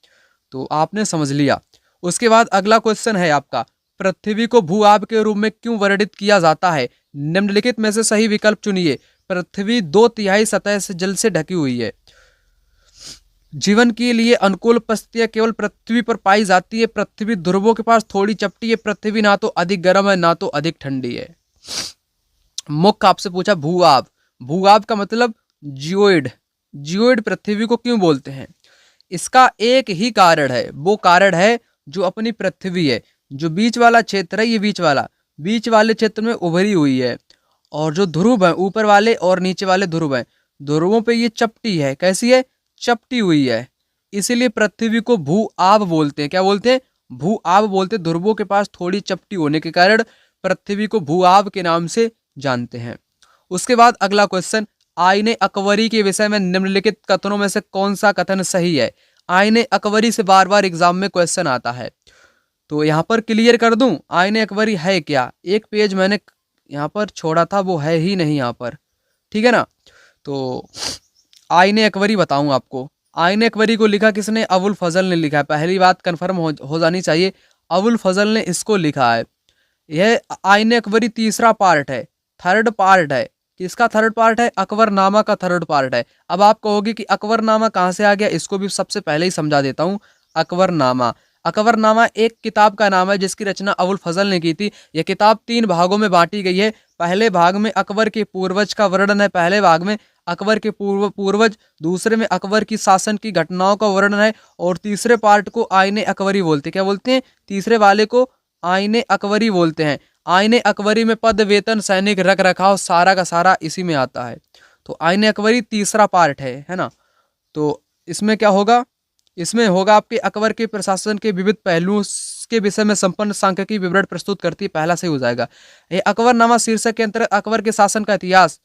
तो आपने समझ लिया। उसके बाद अगला क्वेश्चन है आपका, पृथ्वी को भू आब के रूप में क्यों वर्णित किया जाता है? निम्नलिखित में से सही विकल्प चुनिए। पृथ्वी 2/3 सतह से जल से ढकी हुई है। जीवन के लिए अनुकूल परिस्थितियां केवल पृथ्वी पर पाई जाती है। पृथ्वी ध्रुवों के पास थोड़ी चपटी है। पृथ्वी ना तो अधिक गर्म है ना तो अधिक ठंडी है। मुख्य आपसे पूछा भूआब, भूआब का मतलब जियोइड। जियोइड पृथ्वी को क्यों बोलते हैं? इसका एक ही कारण है, वो कारण है जो अपनी पृथ्वी है, जो बीच वाला क्षेत्र है, ये बीच वाले क्षेत्र में उभरी हुई है, और जो ध्रुव है ऊपर वाले और नीचे वाले ध्रुव हैं, ध्रुवों पे ये चपटी है। कैसी है? चपटी हुई है। इसीलिए पृथ्वी को भू आब बोलते हैं। क्या बोलते हैं? भू आब बोलते हैं। ध्रुवों के पास थोड़ी चपटी होने के कारण पृथ्वी को भू आब के नाम से जानते हैं। उसके बाद अगला क्वेश्चन, आईने अकबरी के विषय में निम्नलिखित कथनों में से कौन सा कथन सही है? आईने अकबरी से बार बार एग्जाम में क्वेश्चन आता है, तो यहाँ पर क्लियर कर दूं आईने अकबरी है क्या। एक पेज मैंने यहाँ पर छोड़ा था, वो है ही नहीं यहाँ पर, ठीक है ना। तो आईने अकबरी बताऊं आपको। आईने अकबरी को लिखा किसने? अबुल फजल ने लिखा है। पहली बात कंफर्म हो जानी चाहिए, अबुल फजल ने इसको लिखा है। यह आईने अकबरी तीसरा पार्ट है, थर्ड पार्ट है। किसका थर्ड पार्ट है? अकबरनामा का थर्ड पार्ट है। अब आप कहोगे कि अकबरनामा कहाँ से आ गया, इसको भी सबसे पहले ही समझा देता हूँ। अकबरनामा, अकबरनामा एक किताब का नाम है जिसकी रचना अबुल फजल ने की थी। यह किताब 3 भागों में बांटी गई है। पहले भाग में अकबर के पूर्वज का वर्णन है, पहले भाग में अकबर के पूर्वज, दूसरे में अकबर की शासन की घटनाओं का वर्णन है, और तीसरे पार्ट को आईने अकबरी बोलते हैं। क्या बोलते हैं? तीसरे वाले को आईने अकबरी बोलते हैं। आईने अकबरी में पद, वेतन, सैनिक, रख रखाव सारा का सारा इसी में आता है। तो आईने अकबरी तीसरा पार्ट है ना। तो इसमें क्या होगा? इसमें होगा आपके अकबर के प्रशासन के विविध पहलुओं के विषय में संपन्न सांख्यिकी विवरण प्रस्तुत करती है। पहला सही हो जाएगा। ये अकबरनामा शीर्षक के अंतर्गत अकबर के शासन का इतिहास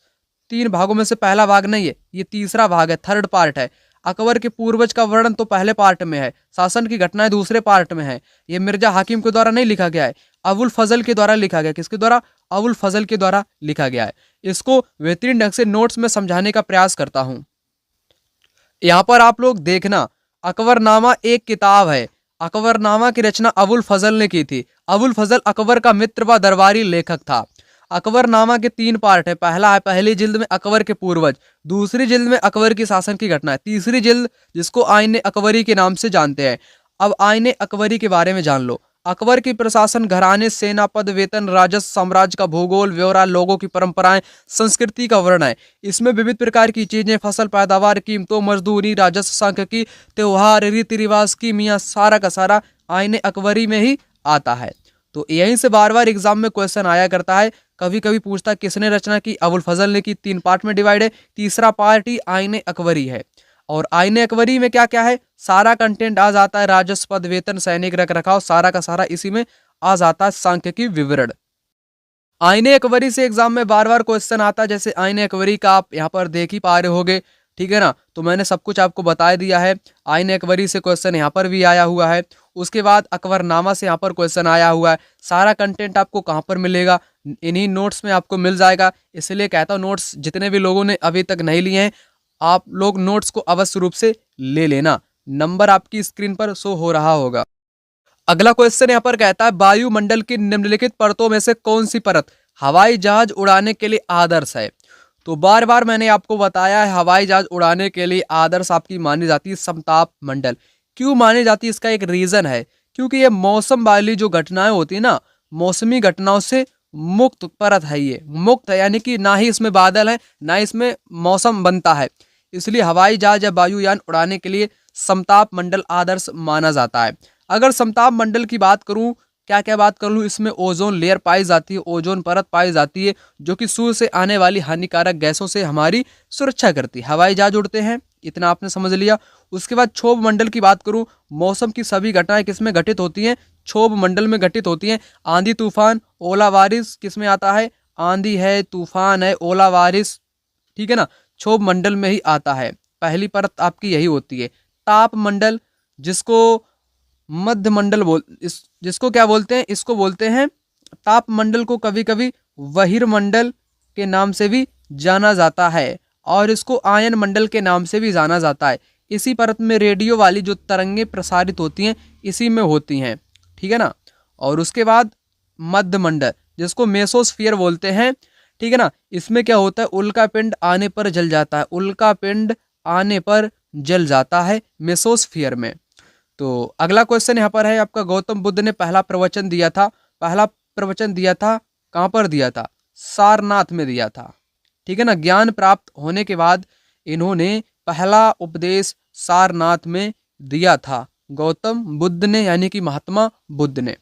3 भागों में से पहला भाग नहीं है, ये तीसरा भाग है, थर्ड पार्ट है। अकबर के पूर्वज का वर्णन तो पहले पार्ट में है, शासन की घटनाएं दूसरे पार्ट में है। ये मिर्जा हाकिम के द्वारा नहीं लिखा गया है, अबुल फजल के द्वारा लिखा गया। किसके द्वारा? अबुल फजल के द्वारा लिखा गया है। इसको बेहतरीन ढंग से नोट्स में समझाने का प्रयास करता हूँ। यहाँ पर आप लोग देखना, अकबरनामा एक किताब है। अकबरनामा की रचना अबुल फजल ने की थी। अबुल फजल अकबर का मित्र व दरबारी लेखक था। अकबरनामा के 3 पार्ट है। पहला है पहली जिल्द में अकबर के पूर्वज, दूसरी जिल्द में अकबर की शासन की घटना है, तीसरी जिल्द जिसको आईने अकबरी के नाम से जानते हैं। अब आईने अकबरी के बारे में जान लो। अकबर की प्रशासन, घराने, सेना, पद, वेतन, राजस्व, साम्राज्य का भूगोल, ब्यौरा, लोगों की परंपराएं, संस्कृति का वर्णन है। इसमें विविध प्रकार की चीजें, फसल पैदावार, कीमतों, मजदूरी, राजस्व, सांख्यिकी, त्योहार, रीति रिवाज की मियाँ सारा का सारा आईने अकबरी में ही आता है। तो यहीं से बार बार एग्जाम में क्वेश्चन आया करता है। कभी कभी पूछता है किसने रचना की? अबुल फजल ने की। 3 पार्ट में डिवाइड है, तीसरा पार्ट ही आईने अकबरी है। और आईने अकबरी में क्या क्या है? सारा कंटेंट आ जाता है, राजस्व, पद, वेतन, सैनिक, रख रखाव सारा का सारा इसी में आ जाता है, सांख्यिकी विवरण। आईने अकबरी से एग्जाम में बार बार क्वेश्चन आता है। जैसे आईने अकबरी का आप यहाँ पर देख ही पा रहे होगे, ठीक है ना। तो मैंने सब कुछ आपको बता दिया है। आईने अकबरी से क्वेश्चन यहाँ पर भी आया हुआ है। उसके बाद अकबरनामा से यहाँ पर क्वेश्चन आया हुआ है। सारा कंटेंट आपको कहाँ पर मिलेगा? इन्हीं नोट्स में आपको मिल जाएगा। इसलिए कहता हूँ नोट्स जितने भी लोगों ने अभी तक नहीं लिए हैं, आप लोग नोट्स को अवश्य रूप से ले लेना। नंबर आपकी स्क्रीन पर शो हो रहा होगा। अगला क्वेश्चन यहाँ पर कहता है वायुमंडल की निम्नलिखित परतों में से कौन सी परत हवाई जहाज उड़ाने के लिए आदर्श है? तो बार बार मैंने आपको बताया है, हवाई जहाज उड़ाने के लिए आदर्श आपकी मानी जाती है समताप मंडल। क्यों मानी जाती है? इसका एक रीजन है, क्योंकि ये मौसम वाली जो घटनाएं होती है ना, मौसमी घटनाओं से मुक्त परत है। ये मुक्त है, यानी कि ना ही इसमें बादल है ना ही इसमें मौसम बनता है। इसलिए हवाई जहाज या वायुयान उड़ाने के लिए समताप मंडल आदर्श माना जाता है। अगर समताप मंडल की बात करूं, क्या क्या बात कर लूँ, इसमें ओजोन लेयर पाई जाती है, ओजोन परत पाई जाती है, जो कि सूर्य से आने वाली हानिकारक गैसों से हमारी सुरक्षा करती है। हवाई जहाज उड़ते हैं, इतना आपने समझ लिया। उसके बाद क्षोभ मंडल की बात करूं, मौसम की सभी घटनाएं किसमें घटित होती हैं? क्षोभ मंडल में घटित होती हैं। आंधी तूफान, ओला बारिश किसमें आता है? आंधी है, तूफान है, ओला बारिश, ठीक है ना, क्षोभ मंडल में ही आता है। पहली परत आपकी यही होती है। ताप मंडल, जिसको मध्य मंडल जिसको क्या बोलते हैं? इसको बोलते हैं ताप मंडल को कभी कभी वहीर मंडल के नाम से भी जाना जाता है, और इसको आयन मंडल के नाम से भी जाना जाता है। इसी परत में रेडियो वाली जो तरंगें प्रसारित होती हैं इसी में होती हैं, ठीक है ना। और उसके बाद मध्य मंडल, जिसको मेसोस्फीयर बोलते हैं, ठीक है ना। इसमें क्या होता है? उल्का पिंड आने पर जल जाता है, उल्का पिंड आने पर जल जाता है मेसोस्फीयर में। तो अगला क्वेश्चन यहाँ पर है आपका, गौतम बुद्ध ने पहला प्रवचन दिया था, पहला प्रवचन दिया था कहाँ पर दिया था? सारनाथ में दिया था, ठीक है ना। ज्ञान प्राप्त होने के बाद इन्होंने पहला उपदेश सारनाथ में दिया था, गौतम बुद्ध ने, यानी कि महात्मा बुद्ध ने।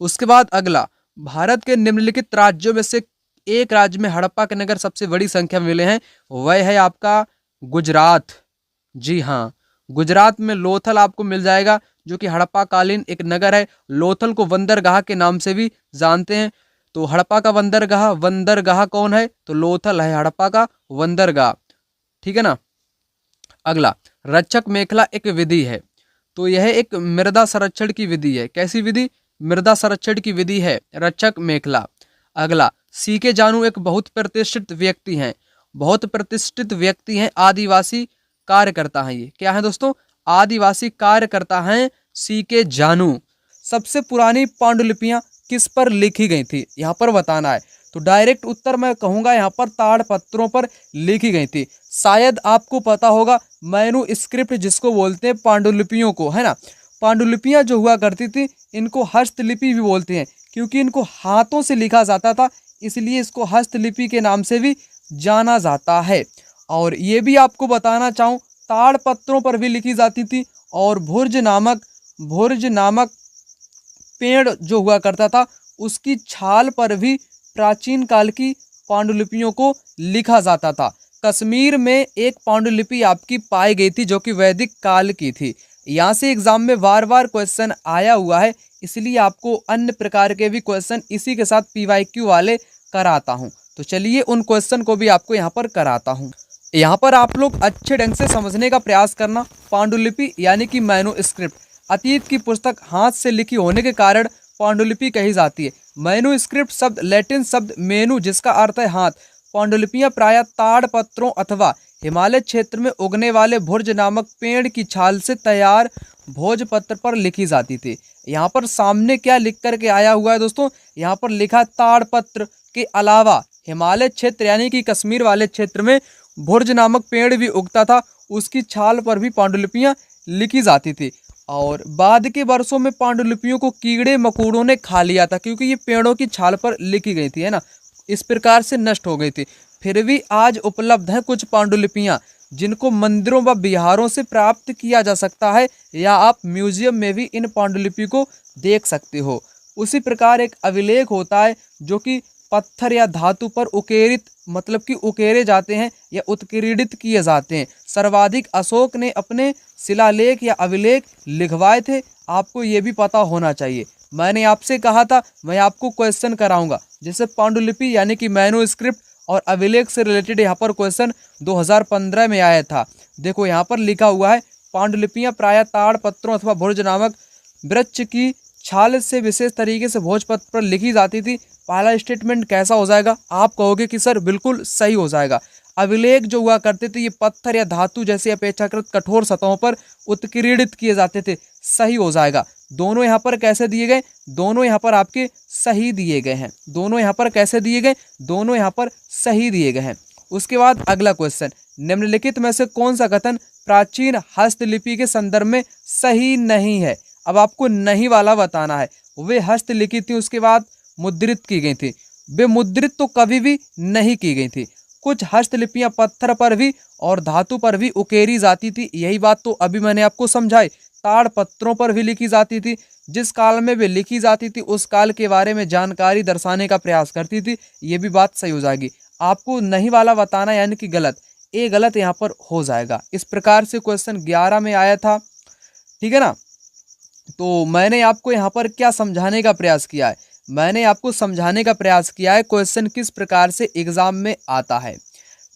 उसके बाद अगला, भारत के निम्नलिखित राज्यों में से एक राज्य में हड़प्पा के नगर सबसे बड़ी संख्या में मिले हैं, वह है आपका गुजरात। जी हाँ, गुजरात में लोथल आपको मिल जाएगा, जो कि हड़प्पा कालीन एक नगर है। लोथल को बंदरगाह के नाम से भी जानते हैं। तो हड़प्पा का बंदरगाह, बंदरगाह कौन है? तो लोथल है हड़प्पा का बंदरगाह, ठीक है ना। अगला, रक्षक मेखला एक विधि है, तो यह एक मृदा संरक्षण की विधि है। कैसी विधि? मृदा संरक्षण की विधि है रक्षक मेखला। अगला, सीके जानू एक बहुत प्रतिष्ठित व्यक्ति हैं, बहुत प्रतिष्ठित व्यक्ति हैं, आदिवासी कार्यकर्ता हैं। ये क्या है दोस्तों? आदिवासी कार्यकर्ता हैं सीके जानू। सबसे पुरानी पांडुलिपियां किस पर लिखी गई थी, यहाँ पर बताना है। तो डायरेक्ट उत्तर मैं कहूँगा यहाँ पर ताड़पत्रों पर लिखी गई थी। शायद आपको पता होगा मैन्युस्क्रिप्ट जिसको बोलते हैं पांडुलिपियों को, है ना। पांडुलिपियाँ जो हुआ करती थी इनको हस्तलिपि भी बोलते हैं, क्योंकि इनको हाथों से लिखा जाता था, इसलिए इसको हस्तलिपि के नाम से भी जाना जाता है। और ये भी आपको बताना चाहूँ, ताड़पत्रों पर भी लिखी जाती थी और भुर्ज नामक पेड़ जो हुआ करता था उसकी छाल पर भी प्राचीन काल की पांडुलिपियों को लिखा जाता था। कश्मीर में एक पांडुलिपि आपकी पाई गई थी जो कि वैदिक काल की थी। यहाँ से एग्जाम में बार बार क्वेश्चन आया हुआ है, इसलिए आपको अन्य प्रकार के भी क्वेश्चन इसी के साथ PYQ वाले कराता हूँ। तो चलिए उन क्वेश्चन को भी आपको यहाँ पर कराता हूँ। यहाँ पर आप लोग अच्छे ढंग से समझने का प्रयास करना। पांडुलिपि यानी कि मैन्युस्क्रिप्ट, अतीत की पुस्तक हाथ से लिखी होने के कारण पांडुलिपि कही जाती है। मैन्युस्क्रिप्ट शब्द लैटिन शब्द मेनु जिसका अर्थ है हाथ। पांडुलिपियां प्रायः ताड़पत्रों अथवा हिमालय क्षेत्र में उगने वाले भुर्ज नामक पेड़ की छाल से तैयार भोजपत्र पर लिखी जाती थी। यहाँ पर सामने क्या लिख करके आया हुआ है दोस्तों, यहाँ पर लिखा ताड़पत्र के अलावा हिमालय क्षेत्र यानी कि कश्मीर वाले क्षेत्र में भुर्ज नामक पेड़ भी उगता था, उसकी छाल पर भी पांडुलिपियां लिखी जाती थी। और बाद के वर्षों में पांडुलिपियों को कीड़े मकोड़ों ने खा लिया था, क्योंकि ये पेड़ों की छाल पर लिखी गई थी, है ना, इस प्रकार से नष्ट हो गई थी। फिर भी आज उपलब्ध हैं कुछ पांडुलिपियां जिनको मंदिरों व बिहारों से प्राप्त किया जा सकता है, या आप म्यूजियम में भी इन पांडुलिपि को देख सकते हो। उसी प्रकार एक अभिलेख होता है जो कि पत्थर या धातु पर उकेरित मतलब कि उकेरे जाते हैं या उत्कीर्णित किए जाते हैं। सर्वाधिक अशोक ने अपने शिलालेख या अभिलेख लिखवाए थे, आपको ये भी पता होना चाहिए। मैंने आपसे कहा था मैं आपको क्वेश्चन कराऊंगा, जैसे पांडुलिपि यानी कि मैन्युस्क्रिप्ट और अभिलेख से रिलेटेड यहाँ पर क्वेश्चन 2015 में आया था। देखो यहाँ पर लिखा हुआ है, पांडुलिपियाँ प्रायः ताड़पत्रों अथवा भुर्ज नामक वृक्ष की छाल से विशेष तरीके से भोजपत्र पर लिखी जाती थी। पहला स्टेटमेंट कैसा हो जाएगा, आप कहोगे कि सर बिल्कुल सही हो जाएगा। अभिलेख जो हुआ करते थे ये पत्थर या धातु जैसे अपेक्षाकृत कठोर सतहों पर उत्कीर्णित किए जाते थे, सही हो जाएगा। दोनों यहाँ पर कैसे दिए गए, दोनों यहाँ पर आपके सही दिए गए हैं। दोनों यहाँ पर कैसे दिए गए, दोनों यहाँ पर सही दिए गए हैं। उसके बाद अगला क्वेश्चन, निम्नलिखित में से कौन सा कथन प्राचीन हस्तलिपि के संदर्भ में सही नहीं है। अब आपको नहीं वाला बताना है। वे हस्तलिखित थी, उसके बाद मुद्रित की गई थी। वे मुद्रित तो कभी भी नहीं की गई थी। कुछ हस्तलिपियां पत्थर पर भी और धातु पर भी उकेरी जाती थी, यही बात तो अभी मैंने आपको समझाई। ताड़पत्रों पर भी लिखी जाती थी। जिस काल में वे लिखी जाती थी उस काल के बारे में जानकारी दर्शाने का प्रयास करती थी, ये भी बात सही हो जाएगी। आपको नहीं वाला बताना यानी कि गलत, ये गलत यहाँ पर हो जाएगा। इस प्रकार से क्वेश्चन 11 में आया था, ठीक है ना। तो मैंने आपको यहाँ पर क्या समझाने का प्रयास किया है, मैंने आपको समझाने का प्रयास किया है क्वेश्चन किस प्रकार से एग्जाम में आता है,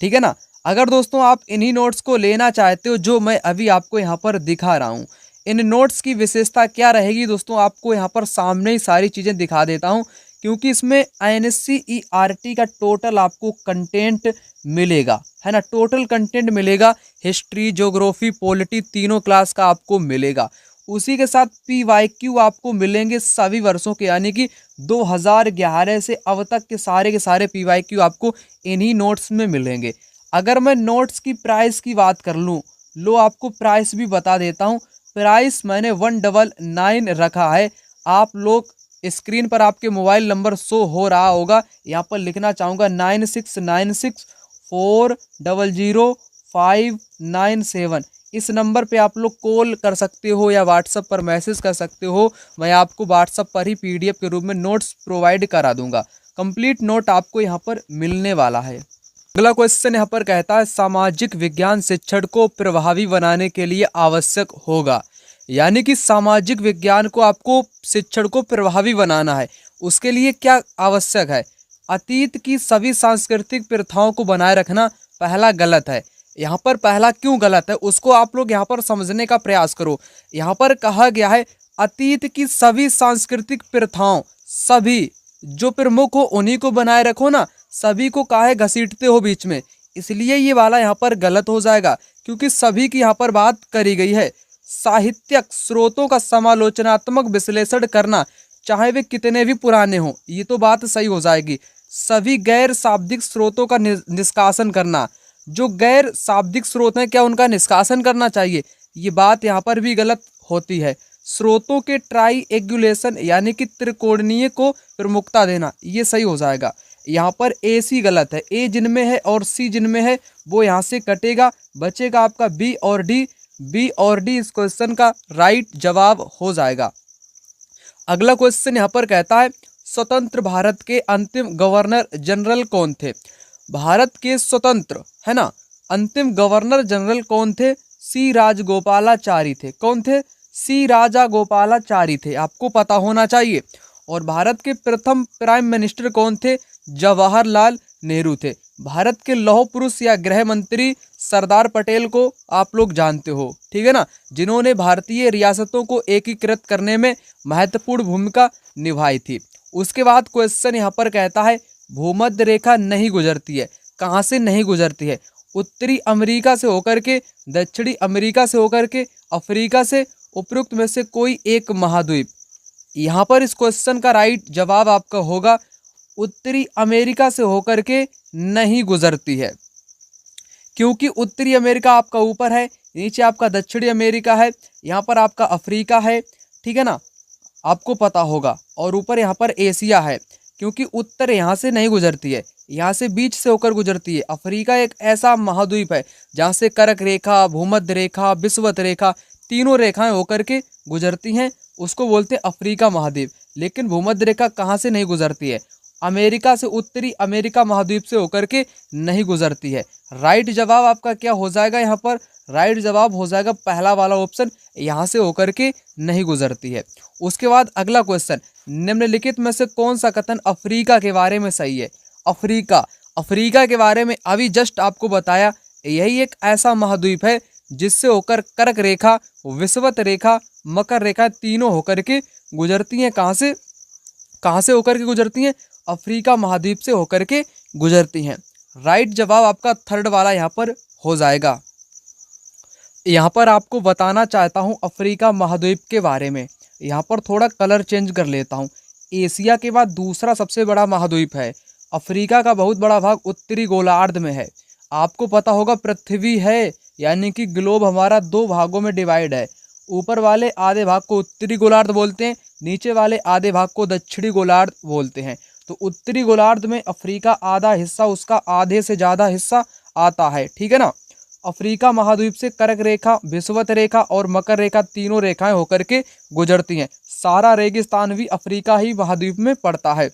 ठीक है ना। अगर दोस्तों आप इन्हीं नोट्स को लेना चाहते हो जो मैं अभी आपको यहाँ पर दिखा रहा हूँ, इन नोट्स की विशेषता क्या रहेगी दोस्तों, आपको यहाँ पर सामने ही सारी चीज़ें दिखा देता हूँ, क्योंकि इसमें NSCERT का टोटल आपको कंटेंट मिलेगा, है ना। टोटल कंटेंट मिलेगा, हिस्ट्री, ज्योग्राफी, पॉलिटी तीनों क्लास का आपको मिलेगा। उसी के साथ PYQ आपको मिलेंगे सभी वर्षों के, यानी कि 2011 से अब तक के सारे PYQ आपको इन्हीं नोट्स में मिलेंगे। अगर मैं नोट्स की प्राइस की बात कर लूँ, लो आपको प्राइस भी बता देता हूँ। प्राइस मैंने 199 रखा है। आप लोग स्क्रीन पर आपके मोबाइल नंबर शो हो रहा होगा, यहाँ पर लिखना चाहूँगा 9696400597। इस नंबर पे आप लोग कॉल कर सकते हो या व्हाट्सएप पर मैसेज कर सकते हो। मैं आपको व्हाट्सएप पर ही PDF के रूप में नोट्स प्रोवाइड करा दूंगा। कंप्लीट नोट आपको यहाँ पर मिलने वाला है। अगला क्वेश्चन यहाँ पर कहता है, सामाजिक विज्ञान शिक्षण को प्रभावी बनाने के लिए आवश्यक होगा। यानी कि सामाजिक विज्ञान को आपको शिक्षण को प्रभावी बनाना है, उसके लिए क्या आवश्यक है। अतीत की सभी सांस्कृतिक प्रथाओं को बनाए रखना पहला गलत है। यहाँ पर पहला क्यों गलत है उसको आप लोग यहाँ पर समझने का प्रयास करो। यहाँ पर कहा गया है अतीत की सभी सांस्कृतिक प्रथाओं, सभी जो प्रमुख हो उन्हीं को बनाए रखो ना, सभी को काहे घसीटते हो बीच में, इसलिए ये वाला यहाँ पर गलत हो जाएगा, क्योंकि सभी की यहाँ पर बात करी गई है। साहित्यिक स्रोतों का समालोचनात्मक विश्लेषण करना, चाहे वे कितने भी पुराने हों, ये तो बात सही हो जाएगी। सभी गैर शाब्दिक स्रोतों का निष्कासन करना, जो गैर शाब्दिक स्रोत हैं क्या उनका निष्कासन करना चाहिए, ये बात यहाँ पर भी गलत होती है। स्रोतों के ट्राई एग्युलेशन यानी कि त्रिकोणीय को प्रमुखता देना, ये सही हो जाएगा। यहाँ पर ए सी गलत है, ए जिनमें है और सी जिनमें है वो यहाँ से कटेगा, बचेगा आपका बी और डी। बी और डी इस क्वेश्चन का राइट जवाब हो जाएगा। अगला क्वेश्चन यहाँ पर कहता है स्वतंत्र भारत के अंतिम गवर्नर जनरल कौन थे। भारत के स्वतंत्र है ना अंतिम गवर्नर जनरल कौन थे, सी राजगोपालाचारी थे। कौन थे, सी राजागोपालाचारी थे, आपको पता होना चाहिए। और भारत के प्रथम प्राइम मिनिस्टर कौन थे, जवाहरलाल नेहरू थे। भारत के लौह पुरुष या गृह मंत्री सरदार पटेल को आप लोग जानते हो, ठीक है ना, जिन्होंने भारतीय रियासतों को एकीकृत करने में महत्वपूर्ण भूमिका निभाई थी। उसके बाद क्वेश्चन यहाँ पर कहता है भूमध्य रेखा नहीं गुजरती है, कहाँ से नहीं गुजरती है, उत्तरी अमेरिका से होकर के, दक्षिणी अमेरिका से होकर के, अफ्रीका से, उपरोक्त में से कोई एक महाद्वीप। यहाँ पर इस क्वेश्चन का राइट जवाब आपका होगा उत्तरी अमेरिका से होकर के नहीं गुजरती है, क्योंकि उत्तरी अमेरिका आपका ऊपर है, नीचे आपका दक्षिणी अमेरिका है, यहाँ पर आपका अफ्रीका है, ठीक है ना, आपको पता होगा, और ऊपर यहाँ पर एशिया है, क्योंकि उत्तर यहाँ से नहीं गुजरती है, यहाँ से बीच से होकर गुजरती है। अफ्रीका एक ऐसा महाद्वीप है जहाँ से कर्क रेखा, भूमध्य रेखा, विषुवत रेखा तीनों रेखाएं होकर के गुजरती हैं, उसको बोलते हैं अफ्रीका महाद्वीप। लेकिन भूमध्य रेखा कहाँ से नहीं गुजरती है, अमेरिका से, उत्तरी अमेरिका महाद्वीप से होकर के नहीं गुजरती है। राइट जवाब आपका क्या हो जाएगा, यहाँ पर राइट जवाब हो जाएगा पहला वाला ऑप्शन, यहाँ से होकर के नहीं गुजरती है। उसके बाद अगला क्वेश्चन, निम्नलिखित में से कौन सा कथन अफ्रीका के बारे में सही है। अफ्रीका के बारे में अभी जस्ट आपको बताया, यही एक ऐसा महाद्वीप है जिससे होकर कर्क रेखा, विषुवत रेखा, मकर रेखा तीनों होकर के गुजरती हैं। कहाँ से होकर के गुजरती हैं, अफ्रीका महाद्वीप से होकर के गुजरती हैं। राइट जवाब आपका थर्ड वाला यहाँ पर हो जाएगा। यहाँ पर आपको बताना चाहता हूँ अफ्रीका महाद्वीप के बारे में, यहाँ पर थोड़ा कलर चेंज कर लेता हूँ। एशिया के बाद दूसरा सबसे बड़ा महाद्वीप है, अफ्रीका का बहुत बड़ा भाग उत्तरी गोलार्ध में है। आपको पता होगा पृथ्वी है यानी कि ग्लोब हमारा दो भागों में डिवाइड है, ऊपर वाले आधे भाग को उत्तरी गोलार्ध बोलते हैं, नीचे वाले आधे भाग को दक्षिणी गोलार्ध बोलते हैं। तो उत्तरी गोलार्ध में अफ्रीका आधा हिस्सा, उसका आधे से ज़्यादा हिस्सा आता है, ठीक है ना। अफ्रीका महाद्वीप से कर्क रेखा, विषुवत रेखा और मकर रेखा तीनों रेखाएं होकर के गुजरती हैं। सारा रेगिस्तान भी अफ्रीका ही महाद्वीप में पड़ता है,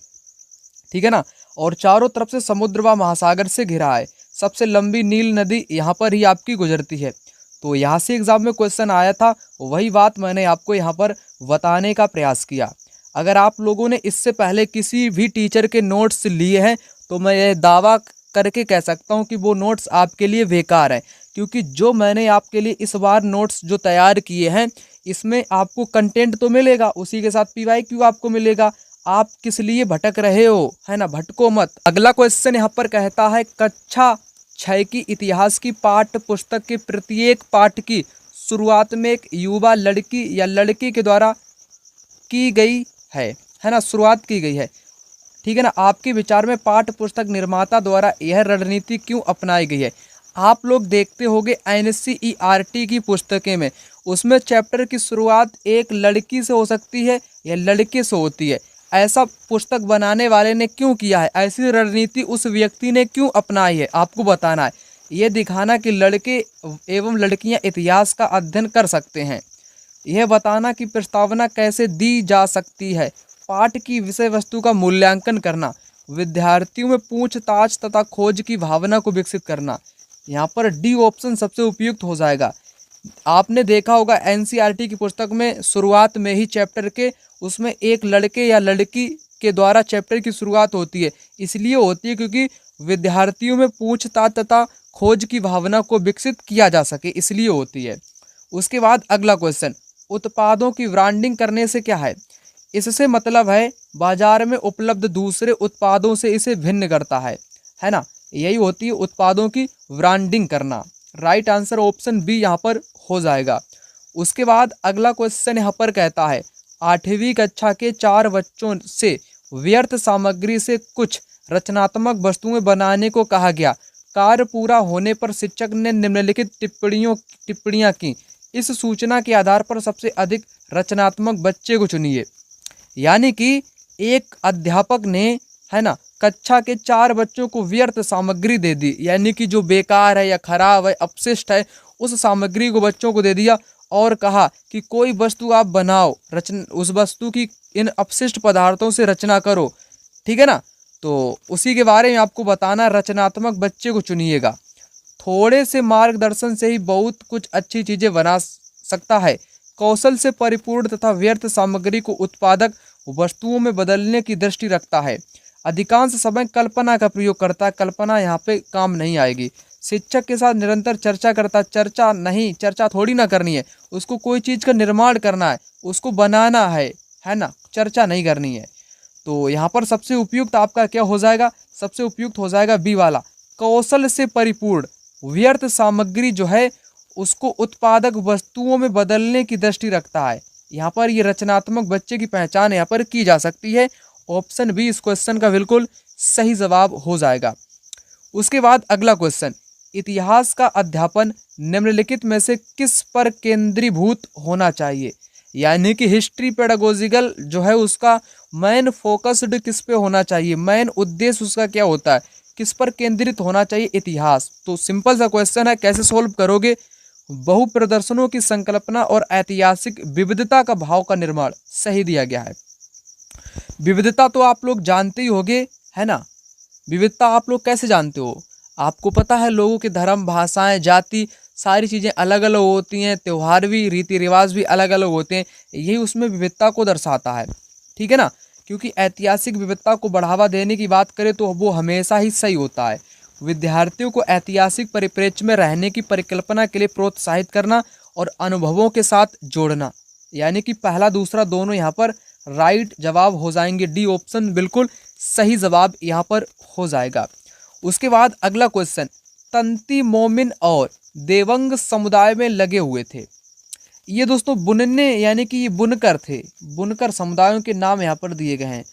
ठीक है ना, और चारों तरफ से समुद्र व महासागर से घिरा है। सबसे लंबी नील नदी यहाँ पर ही आपकी गुजरती है। तो यहाँ से एग्जाम में क्वेश्चन आया था, वही बात मैंने आपको यहाँ पर बताने का प्रयास किया। अगर आप लोगों ने इससे पहले किसी भी टीचर के नोट्स लिए हैं तो मैं यह दावा करके कह सकता हूँ कि वो नोट्स आपके लिए बेकार हैं, क्योंकि जो मैंने आपके लिए इस बार नोट्स जो तैयार किए हैं इसमें आपको कंटेंट तो मिलेगा, उसी के साथ PYQ आपको मिलेगा। आप किस लिए भटक रहे हो, है ना, भटको मत। अगला क्वेश्चन यहाँ पर कहता है कक्षा 6 की इतिहास की पाठ्य पुस्तक के प्रत्येक पाठ की शुरुआत में एक युवा लड़की या लड़के के द्वारा की गई है ना, शुरुआत की गई है, ठीक है ना। आपके विचार में पाठ्य पुस्तक निर्माता द्वारा यह रणनीति क्यों अपनाई गई है। आप लोग देखते होंगे NCERT की पुस्तकें में, उसमें चैप्टर की शुरुआत एक लड़की से हो सकती है या लड़के से होती है। ऐसा पुस्तक बनाने वाले ने क्यों किया है, ऐसी रणनीति उस व्यक्ति ने क्यों अपनाई है, आपको बताना है। ये दिखाना कि लड़के एवं लड़कियां इतिहास का अध्ययन कर सकते हैं, यह बताना कि प्रस्तावना कैसे दी जा सकती है, पाठ की विषय वस्तु का मूल्यांकन करना, विद्यार्थियों में पूछताछ तथा खोज की भावना को विकसित करना। यहाँ पर डी ऑप्शन सबसे उपयुक्त हो जाएगा। आपने देखा होगा NCERT की पुस्तक में शुरुआत में ही चैप्टर के उसमें एक लड़के या लड़की के द्वारा चैप्टर की शुरुआत होती है, इसलिए होती है क्योंकि विद्यार्थियों में पूछताछ तथा खोज की भावना को विकसित किया जा सके, इसलिए होती है। उसके बाद अगला क्वेश्चन, उत्पादों की ब्रांडिंग करने से क्या है। इससे मतलब है बाजार में उपलब्ध दूसरे उत्पादों से इसे भिन्न करता है ना, यही होती है उत्पादों की ब्रांडिंग करना। राइट आंसर ऑप्शन बी यहाँ पर हो जाएगा। उसके बाद अगला क्वेश्चन यहाँ पर कहता है 8वीं कक्षा के 4 बच्चों से व्यर्थ सामग्री से कुछ रचनात्मक वस्तुएं बनाने को कहा गया। कार्य पूरा होने पर शिक्षक ने निम्नलिखित टिप्पणियां की। इस सूचना के आधार पर सबसे अधिक रचनात्मक बच्चे को चुनिए। यानी कि एक अध्यापक ने, है ना, कक्षा के 4 बच्चों को व्यर्थ सामग्री दे दी, यानी कि जो बेकार है या खराब है, अपशिष्ट है, उस सामग्री को बच्चों को दे दिया और कहा कि कोई वस्तु आप बनाओ, उस वस्तु की इन अपशिष्ट पदार्थों से रचना करो। ठीक है ना। तो उसी के बारे में आपको बताना, रचनात्मक बच्चे को चुनिएगा। थोड़े से मार्गदर्शन से ही बहुत कुछ अच्छी चीजें बना सकता है। कौशल से परिपूर्ण तथा व्यर्थ सामग्री को उत्पादक वस्तुओं में बदलने की दृष्टि रखता है। अधिकांश समय कल्पना का प्रयोग करता है। कल्पना यहाँ पे काम नहीं आएगी। शिक्षक के साथ निरंतर चर्चा करता। चर्चा थोड़ी ना करनी है, उसको कोई चीज़ का निर्माण करना है, उसको बनाना है ना, चर्चा नहीं करनी है। तो यहाँ पर सबसे उपयुक्त आपका क्या हो जाएगा? सबसे उपयुक्त हो जाएगा बी वाला, कौशल से परिपूर्ण व्यर्थ सामग्री जो है उसको उत्पादक वस्तुओं में बदलने की दृष्टि रखता है। यहाँ पर ये रचनात्मक बच्चे की पहचान यहाँ पर की जा सकती है। ऑप्शन बी इस क्वेश्चन का बिल्कुल सही जवाब हो जाएगा। उसके बाद अगला क्वेश्चन, इतिहास का अध्यापन निम्नलिखित में से किस पर केंद्रीभूत होना चाहिए? यानी कि हिस्ट्री पेडागोजिकल जो है उसका मेन फोकस्ड किस पे होना चाहिए? मेन उद्देश्य उसका क्या होता है? किस पर केंद्रित होना चाहिए? इतिहास। तो सिंपल सा क्वेश्चन है, कैसे सोल्व करोगे? बहु प्रदर्शनों की संकल्पना और ऐतिहासिक विविधता का भाव का निर्माण, सही दिया गया है। विविधता तो आप लोग जानते ही होंगे, है ना। विविधता आप लोग कैसे जानते हो? आपको पता है लोगों के धर्म, भाषाएं, जाति, सारी चीज़ें अलग अलग होती हैं, त्यौहार भी, रीति रिवाज भी अलग अलग होते हैं। यही उसमें विविधता को दर्शाता है। ठीक है ना। क्योंकि ऐतिहासिक विविधता को बढ़ावा देने की बात करें तो वो हमेशा ही सही होता है। विद्यार्थियों को ऐतिहासिक परिप्रेक्ष्य में रहने की परिकल्पना के लिए प्रोत्साहित करना और अनुभवों के साथ जोड़ना, यानी कि पहला दूसरा दोनों यहाँ पर राइट जवाब हो जाएंगे। डी ऑप्शन बिल्कुल सही जवाब यहाँ पर हो जाएगा। उसके बाद अगला क्वेश्चन, तंती मोमिन और देवंग समुदाय में लगे हुए थे। ये दोस्तों बुनने, यानी कि ये बुनकर थे। बुनकर समुदायों के नाम यहाँ पर दिए गए हैं,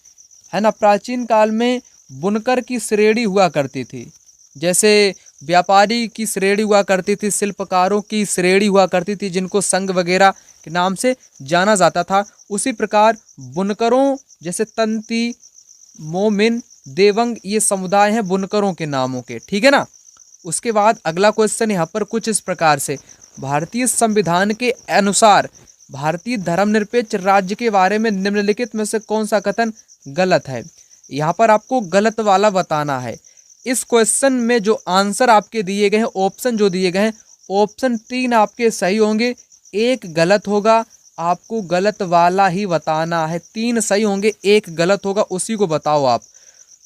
है ना। प्राचीन काल में बुनकर की श्रेणी हुआ करती थी। जैसे व्यापारी की श्रेणी हुआ करती थी, शिल्पकारों की श्रेणी हुआ करती थी, जिनको संघ वगैरह के नाम से जाना जाता था। उसी प्रकार बुनकरों, जैसे तंती, मोमिन, देवंग, ये समुदाय हैं बुनकरों के नामों के। ठीक है ना। उसके बाद अगला क्वेश्चन यहाँ पर कुछ इस प्रकार से, भारतीय संविधान के अनुसार भारतीय धर्मनिरपेक्ष राज्य के बारे में निम्नलिखित में से कौन सा कथन गलत है? यहाँ पर आपको गलत वाला बताना है। इस क्वेश्चन में जो आंसर आपके दिए गए हैं, ऑप्शन जो दिए गए हैं, ऑप्शन 3 आपके सही होंगे, 1 गलत होगा। आपको गलत वाला ही बताना है। 3 सही होंगे, 1 गलत होगा, उसी को बताओ आप।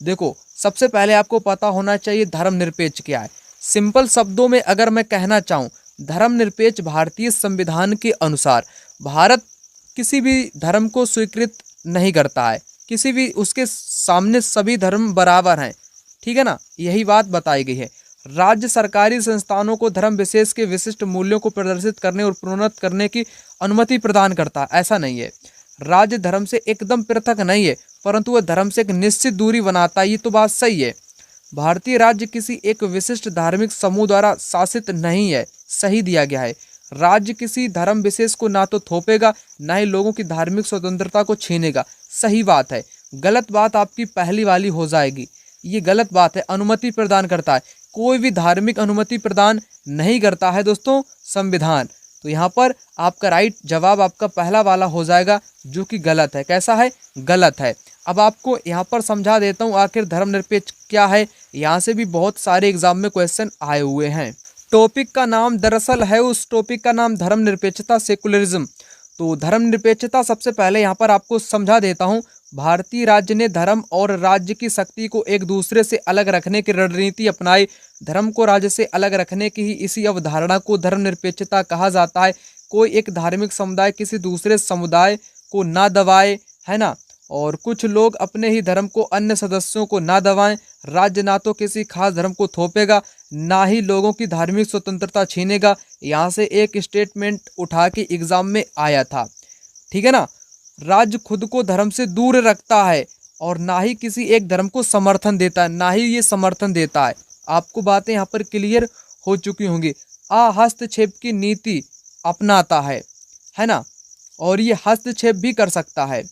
देखो, सबसे पहले आपको पता होना चाहिए धर्मनिरपेक्ष क्या है। सिंपल शब्दों में अगर मैं कहना चाहूँ, धर्मनिरपेक्ष भारतीय संविधान के अनुसार भारत किसी भी धर्म को स्वीकृत नहीं करता है। किसी भी, उसके सामने सभी धर्म बराबर हैं। ठीक है ना, यही बात बताई गई है। राज्य सरकारी संस्थानों को धर्म विशेष के विशिष्ट मूल्यों को प्रदर्शित करने और प्रोन्नत करने की अनुमति प्रदान करता है। ऐसा नहीं है। राज्य धर्म से एकदम पृथक नहीं है, परंतु वह धर्म से एक निश्चित दूरी बनाता है। ये तो बात सही है। भारतीय राज्य किसी एक विशिष्ट धार्मिक समूह द्वारा शासित नहीं है, सही दिया गया है। राज्य किसी धर्म विशेष को ना तो थोपेगा, ना ही लोगों की धार्मिक स्वतंत्रता को छीनेगा, सही बात है। गलत बात आपकी पहली वाली हो जाएगी, ये गलत बात है। अनुमति प्रदान करता है, कोई भी धार्मिक अनुमति प्रदान नहीं करता है दोस्तों संविधान। तो यहाँ पर आपका राइट जवाब आपका पहला वाला हो जाएगा, जो कि गलत है। कैसा है? गलत है। अब आपको यहाँ पर समझा देता हूँ आखिर धर्मनिरपेक्ष क्या है। यहाँ से भी बहुत सारे एग्जाम में क्वेश्चन आए हुए हैं। टॉपिक का नाम दरअसल है, उस टॉपिक का नाम धर्मनिरपेक्षता, सेकुलरिज्म। तो धर्मनिरपेक्षता सबसे पहले यहाँ पर आपको समझा देता हूँ। भारतीय राज्य ने धर्म और राज्य की शक्ति को एक दूसरे से अलग रखने की रणनीति अपनाई। धर्म को राज्य से अलग रखने की ही इसी अवधारणा को धर्मनिरपेक्षता कहा जाता है। कोई एक धार्मिक समुदाय किसी दूसरे समुदाय को ना दबाए, है ना, और कुछ लोग अपने ही धर्म को अन्य सदस्यों को ना दबाएं। राज्य ना तो किसी खास धर्म को थोपेगा, ना ही लोगों की धार्मिक स्वतंत्रता छीनेगा। यहाँ से एक स्टेटमेंट उठा के एग्जाम में आया था। ठीक है ना। राज्य खुद को धर्म से दूर रखता है और ना ही किसी एक धर्म को समर्थन देता है, ना ही ये समर्थन देता है। आपको बातें यहाँ पर क्लियर हो चुकी होंगी। हस्तक्षेप की नीति अपनाता है ना, और ये हस्तक्षेप भी कर सकता है।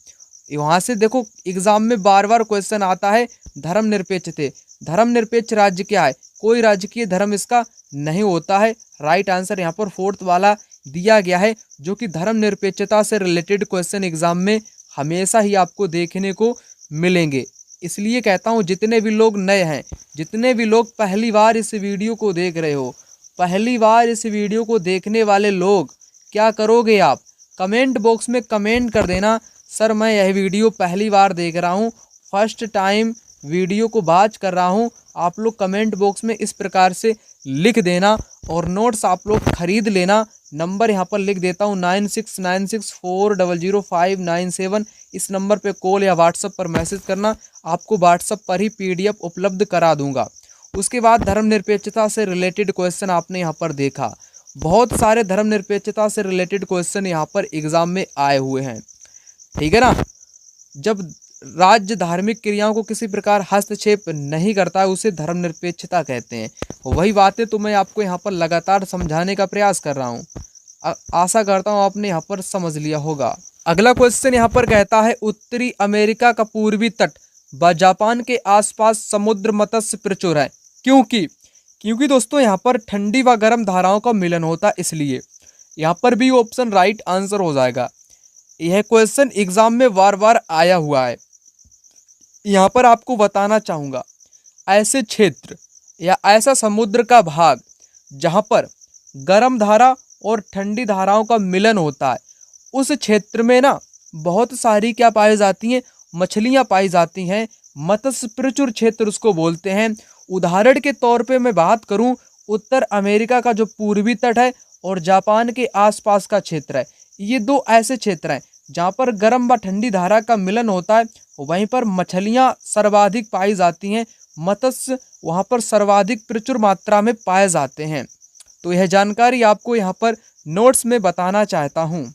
वहाँ से देखो एग्जाम में बार बार क्वेश्चन आता है धर्मनिरपेक्ष। धर्मनिरपेक्ष राज्य क्या है? कोई राजकीय धर्म इसका नहीं होता है। राइट आंसर यहाँ पर फोर्थ वाला दिया गया है, जो कि धर्मनिरपेक्षता से रिलेटेड क्वेश्चन एग्जाम में हमेशा ही आपको देखने को मिलेंगे। इसलिए कहता हूँ जितने भी लोग नए हैं, जितने भी लोग पहली बार इस वीडियो को देख रहे हो, पहली बार इस वीडियो को देखने वाले लोग क्या करोगे आप? कमेंट बॉक्स में कमेंट कर देना, सर मैं यह वीडियो पहली बार देख रहा हूँ, फर्स्ट टाइम वीडियो को वॉच कर रहा हूँ। आप लोग कमेंट बॉक्स में इस प्रकार से लिख देना और नोट्स आप लोग खरीद लेना। नंबर यहाँ पर लिख देता हूँ 9696400597। इस नंबर पे कॉल या व्हाट्सएप पर मैसेज करना, आपको व्हाट्सएप पर ही PDF उपलब्ध करा दूंगा। उसके बाद धर्मनिरपेक्षता से रिलेटेड क्वेश्चन आपने यहाँ पर देखा, बहुत सारे धर्मनिरपेक्षता से रिलेटेड क्वेश्चन यहाँ पर एग्जाम में आए हुए हैं, ठीक है ना। जब राज्य धार्मिक क्रियाओं को किसी प्रकार हस्तक्षेप नहीं करता है उसे धर्मनिरपेक्षता कहते हैं। वही बातें तो मैं आपको यहाँ पर लगातार समझाने का प्रयास कर रहा हूँ। आशा करता हूँ आपने यहाँ पर समझ लिया होगा। अगला क्वेश्चन यहाँ पर कहता है उत्तरी अमेरिका का पूर्वी तट व जापान के आसपास समुद्र मत्स्य प्रचुर है। क्योंकि दोस्तों यहाँ पर ठंडी व गर्म धाराओं का मिलन होता है, इसलिए यहाँ पर भी ऑप्शन राइट आंसर हो जाएगा। यह क्वेश्चन एग्जाम में बार बार आया हुआ है। यहाँ पर आपको बताना चाहूँगा, ऐसे क्षेत्र या ऐसा समुद्र का भाग जहाँ पर गर्म धारा और ठंडी धाराओं का मिलन होता है, उस क्षेत्र में ना बहुत सारी क्या पाई जाती हैं? मछलियाँ पाई जाती हैं। मत्स्य प्रचुर क्षेत्र उसको बोलते हैं। उदाहरण के तौर पे मैं बात करूं, उत्तर अमेरिका का जो पूर्वी तट है और जापान के आसपास का क्षेत्र है, ये दो ऐसे क्षेत्र हैं जहाँ पर गर्म व ठंडी धारा का मिलन होता है। वहीं पर मछलियाँ सर्वाधिक पाई जाती हैं, मत्स्य वहाँ पर सर्वाधिक प्रचुर मात्रा में पाए जाते हैं। तो यह जानकारी आपको यहाँ पर नोट्स में बताना चाहता हूँ।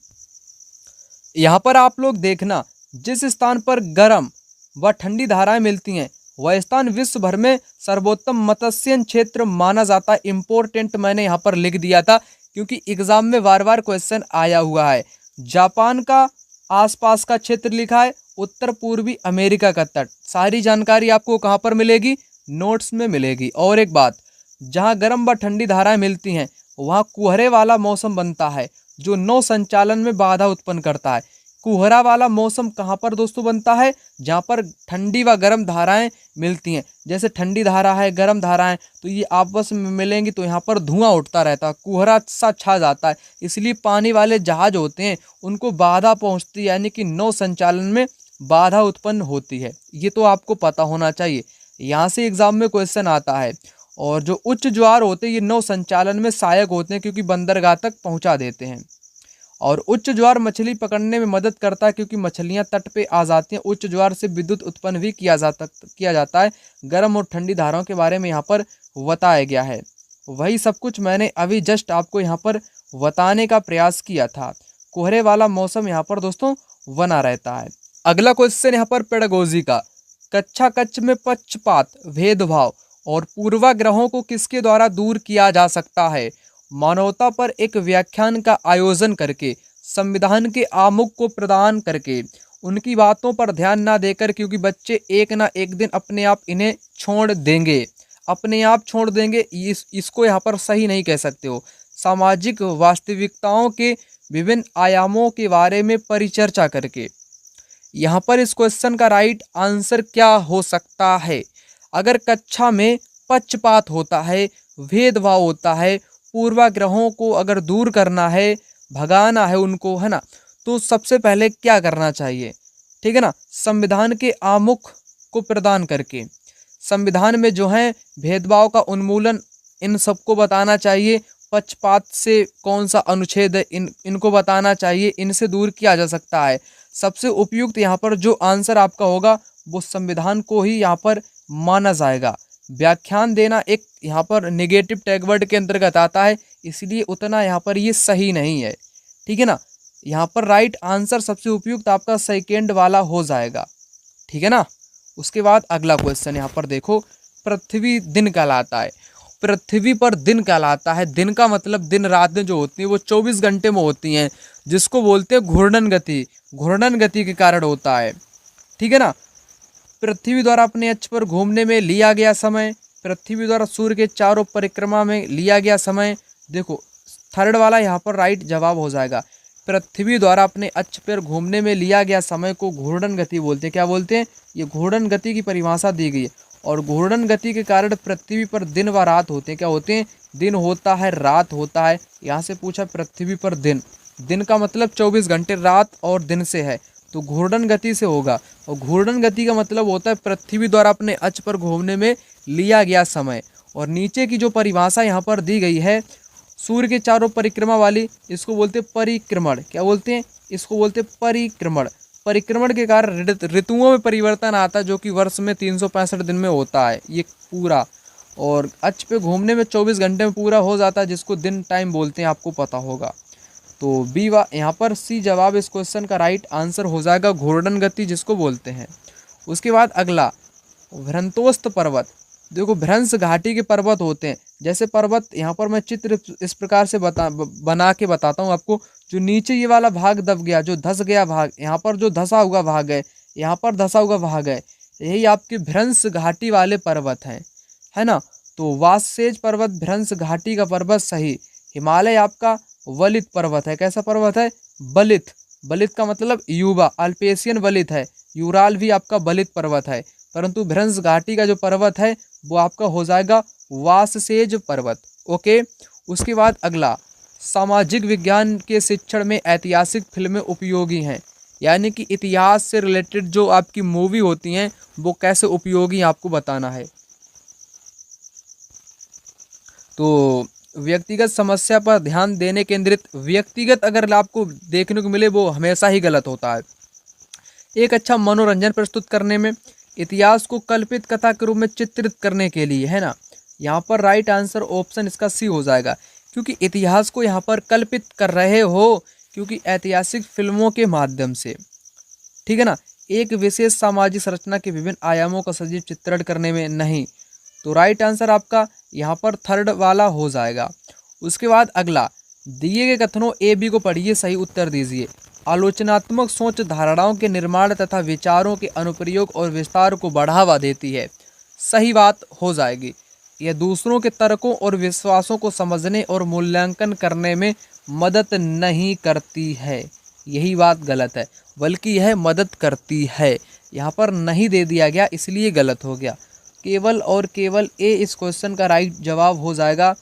यहाँ पर आप लोग देखना, जिस स्थान पर गर्म व ठंडी धाराएं मिलती हैं वह स्थान विश्व भर में सर्वोत्तम मत्स्यन क्षेत्र माना जाता है। इम्पोर्टेंट मैंने यहाँ पर लिख दिया था क्योंकि एग्जाम में बार बार क्वेश्चन आया हुआ है। जापान का आसपास का क्षेत्र लिखा है, उत्तर पूर्वी अमेरिका का तट। सारी जानकारी आपको कहाँ पर मिलेगी? नोट्स में मिलेगी। और एक बात, जहाँ गर्म व ठंडी धाराएं मिलती हैं वहाँ कुहरे वाला मौसम बनता है जो नौ संचालन में बाधा उत्पन्न करता है। कुहरा वाला मौसम कहाँ पर दोस्तों बनता है? जहाँ पर ठंडी व गर्म धाराएं मिलती हैं। जैसे ठंडी धारा है, गर्म धारा है, तो ये आपस में मिलेंगी तो यहाँ पर धुआं उठता रहता है, कुहरा सा छा जाता है। इसलिए पानी वाले जहाज होते हैं उनको बाधा पहुँचती है, यानी कि नौ संचालन में बाधा उत्पन्न होती है। ये तो आपको पता होना चाहिए, यहाँ से एग्जाम में क्वेश्चन आता है। और जो उच्च ज्वार होते हैं ये नौ संचालन में सहायक होते हैं क्योंकि बंदरगाह तक पहुँचा देते हैं। और उच्च ज्वार मछली पकड़ने में मदद करता है क्योंकि मछलियां तट पे आ जाती हैं। उच्च ज्वार से विद्युत उत्पन्न भी किया जाता है। गर्म और ठंडी धाराओं के बारे में यहाँ पर बताया गया है। वही सब कुछ मैंने अभी जस्ट आपको यहाँ पर बताने का प्रयास किया था। कोहरे वाला मौसम यहाँ पर दोस्तों बना रहता है। अगला क्वेश्चन यहाँ पर पेडागोजी का, कक्षा कक्ष में पक्षपात, भेदभाव और पूर्वाग्रहों को किसके द्वारा दूर किया जा सकता है? मानवता पर एक व्याख्यान का आयोजन करके, संविधान के आमुख को प्रदान करके, उनकी बातों पर ध्यान ना देकर, क्योंकि बच्चे एक ना एक दिन अपने आप इन्हें छोड़ देंगे, अपने आप छोड़ देंगे। इसको यहाँ पर सही नहीं कह सकते हो। सामाजिक वास्तविकताओं के विभिन्न आयामों के बारे में परिचर्चा करके। यहाँ पर इस क्वेश्चन का राइट आंसर क्या हो सकता है? अगर कक्षा में पक्षपात होता है, भेदभाव होता है, पूर्वाग्रहों को अगर दूर करना है, भगाना है उनको, है ना, तो सबसे पहले क्या करना चाहिए? ठीक है ना, संविधान के आमुख को प्रदान करके, संविधान में जो है भेदभाव का उन्मूलन, इन सबको बताना चाहिए। पक्षपात से कौन सा अनुच्छेद है, इनको बताना चाहिए। इनसे दूर किया जा सकता है। सबसे उपयुक्त यहाँ पर जो आंसर आपका होगा वो संविधान को ही यहाँ पर माना जाएगा। व्याख्यान देना एक यहाँ पर नेगेटिव टैग वर्ड के अंतर्गत आता है, इसलिए उतना यहाँ पर ये सही नहीं है। ठीक है ना, यहाँ पर राइट आंसर सबसे उपयुक्त आपका सेकेंड वाला हो जाएगा, ठीक है ना। उसके बाद अगला क्वेश्चन यहाँ पर देखो, पृथ्वी दिन कहलाता है। पृथ्वी पर दिन कहलाता है, दिन का मतलब दिन रातें जो होती हैं वो 24 घंटे में होती हैं, जिसको बोलते हैं घूर्णन गति। घूर्णन गति के कारण होता है, ठीक है ना। पृथ्वी द्वारा अपने अक्ष पर घूमने में लिया गया समय, पृथ्वी द्वारा सूर्य के चारों परिक्रमा में लिया गया समय। देखो थर्ड वाला यहाँ पर राइट जवाब हो जाएगा। पृथ्वी द्वारा अपने अक्ष पर घूमने में लिया गया समय को घूर्णन गति बोलते हैं। क्या बोलते हैं? ये घूर्णन गति की परिभाषा दी गई है। और घूर्णन गति के कारण पृथ्वी पर दिन व रात होते हैं। क्या होते हैं? दिन होता है, रात होता है। यहाँ से पूछा पृथ्वी पर दिन, दिन का मतलब 24 घंटे, रात और दिन से है, तो घूर्णन गति से होगा। और घूर्णन गति का मतलब होता है पृथ्वी द्वारा अपने अक्ष पर घूमने में लिया गया समय। और नीचे की जो परिभाषा यहाँ पर दी गई है, सूर्य के चारों परिक्रमा वाली, इसको बोलते हैं परिक्रमण। क्या बोलते हैं? इसको बोलते हैं परिक्रमण। परिक्रमण के कारण ऋतुओं में परिवर्तन आता है, जो कि वर्ष में 365 दिन में होता है ये पूरा। और अक्ष पे घूमने में 24 घंटे में पूरा हो जाता है, जिसको दिन टाइम बोलते हैं, आपको पता होगा। तो बी यहाँ पर सी जवाब इस क्वेश्चन का राइट आंसर हो जाएगा, घूर्णन गति जिसको बोलते हैं। उसके बाद अगला भ्रंतोस्त पर्वत। देखो भ्रंश घाटी के पर्वत होते हैं। जैसे पर्वत, यहाँ पर मैं चित्र इस प्रकार से बना के बताता हूँ आपको। जो नीचे ये वाला भाग दब गया, जो धस गया भाग, यहाँ पर जो धसा हुआ भाग है, यहाँ पर धसा हुआ भाग है, यही आपके भ्रंश घाटी वाले पर्वत हैं, है ना। तो वाससेज पर्वत भ्रंश घाटी का पर्वत सही। हिमालय आपका वलित पर्वत है। कैसा पर्वत है? बलित। बलित का मतलब युवा, अल्पेशियन बलित है। यूराल भी आपका बलित पर्वत है, परंतु भ्रंश घाटी का जो पर्वत है वो आपका हो जाएगा वाससेज पर्वत। ओके। उसके बाद अगला, सामाजिक विज्ञान के शिक्षण में ऐतिहासिक फिल्में उपयोगी हैं। यानी कि इतिहास से रिलेटेड जो आपकी मूवी होती हैं वो कैसे उपयोगी आपको बताना है। तो व्यक्तिगत समस्या पर ध्यान देने केंद्रित, व्यक्तिगत अगर आपको देखने को मिले वो हमेशा ही गलत होता है। एक अच्छा मनोरंजन प्रस्तुत करने में, इतिहास को कल्पित कथा के रूप में चित्रित करने के लिए, है ना। यहाँ पर राइट आंसर ऑप्शन इसका सी हो जाएगा, क्योंकि इतिहास को यहाँ पर कल्पित कर रहे हो, क्योंकि ऐतिहासिक फिल्मों के माध्यम से, ठीक है ना। एक विशेष सामाजिक संरचना के विभिन्न आयामों का सजीव चित्रण करने में नहीं। तो राइट आंसर आपका यहाँ पर थर्ड वाला हो जाएगा। उसके बाद अगला, दिए गए कथनों ए बी को पढ़िए, सही उत्तर दीजिए। आलोचनात्मक सोच धारणाओं के निर्माण तथा विचारों के अनुप्रयोग और विस्तार को बढ़ावा देती है, सही बात हो जाएगी। यह दूसरों के तर्कों और विश्वासों को समझने और मूल्यांकन करने में मदद नहीं करती है, यही बात गलत है, बल्कि यह मदद करती है। यहाँ पर नहीं दे दिया गया इसलिए गलत हो गया। केवल और केवल ए इस क्वेश्चन का राइट जवाब हो जाएगा।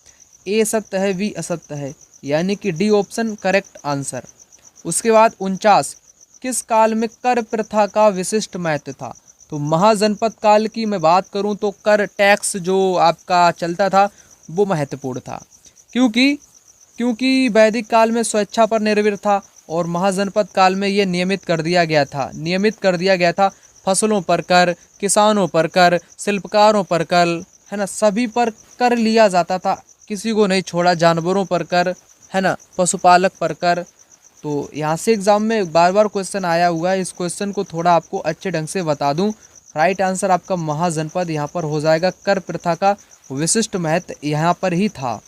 ए सत्य है, बी असत्य है, यानी कि डी ऑप्शन करेक्ट आंसर। उसके बाद 49, किस काल में कर प्रथा का विशिष्ट महत्व था? तो महाजनपद काल की मैं बात करूं तो कर टैक्स जो आपका चलता था वो महत्वपूर्ण था, क्योंकि वैदिक काल में स्वेच्छा पर निर्भर था, और महाजनपद काल में ये नियमित कर दिया गया था। फसलों पर कर, किसानों पर कर, शिल्पकारों पर कर, है ना, सभी पर कर लिया जाता था, किसी को नहीं छोड़ा। जानवरों पर कर, है ना, पशुपालक पर कर। तो यहाँ से एग्जाम में बार बार क्वेश्चन आया हुआ है, इस क्वेश्चन को थोड़ा आपको अच्छे ढंग से बता दूं। राइट आंसर आपका महाजनपद यहाँ पर हो जाएगा। कर प्रथा का विशिष्ट महत्व यहाँ पर ही था।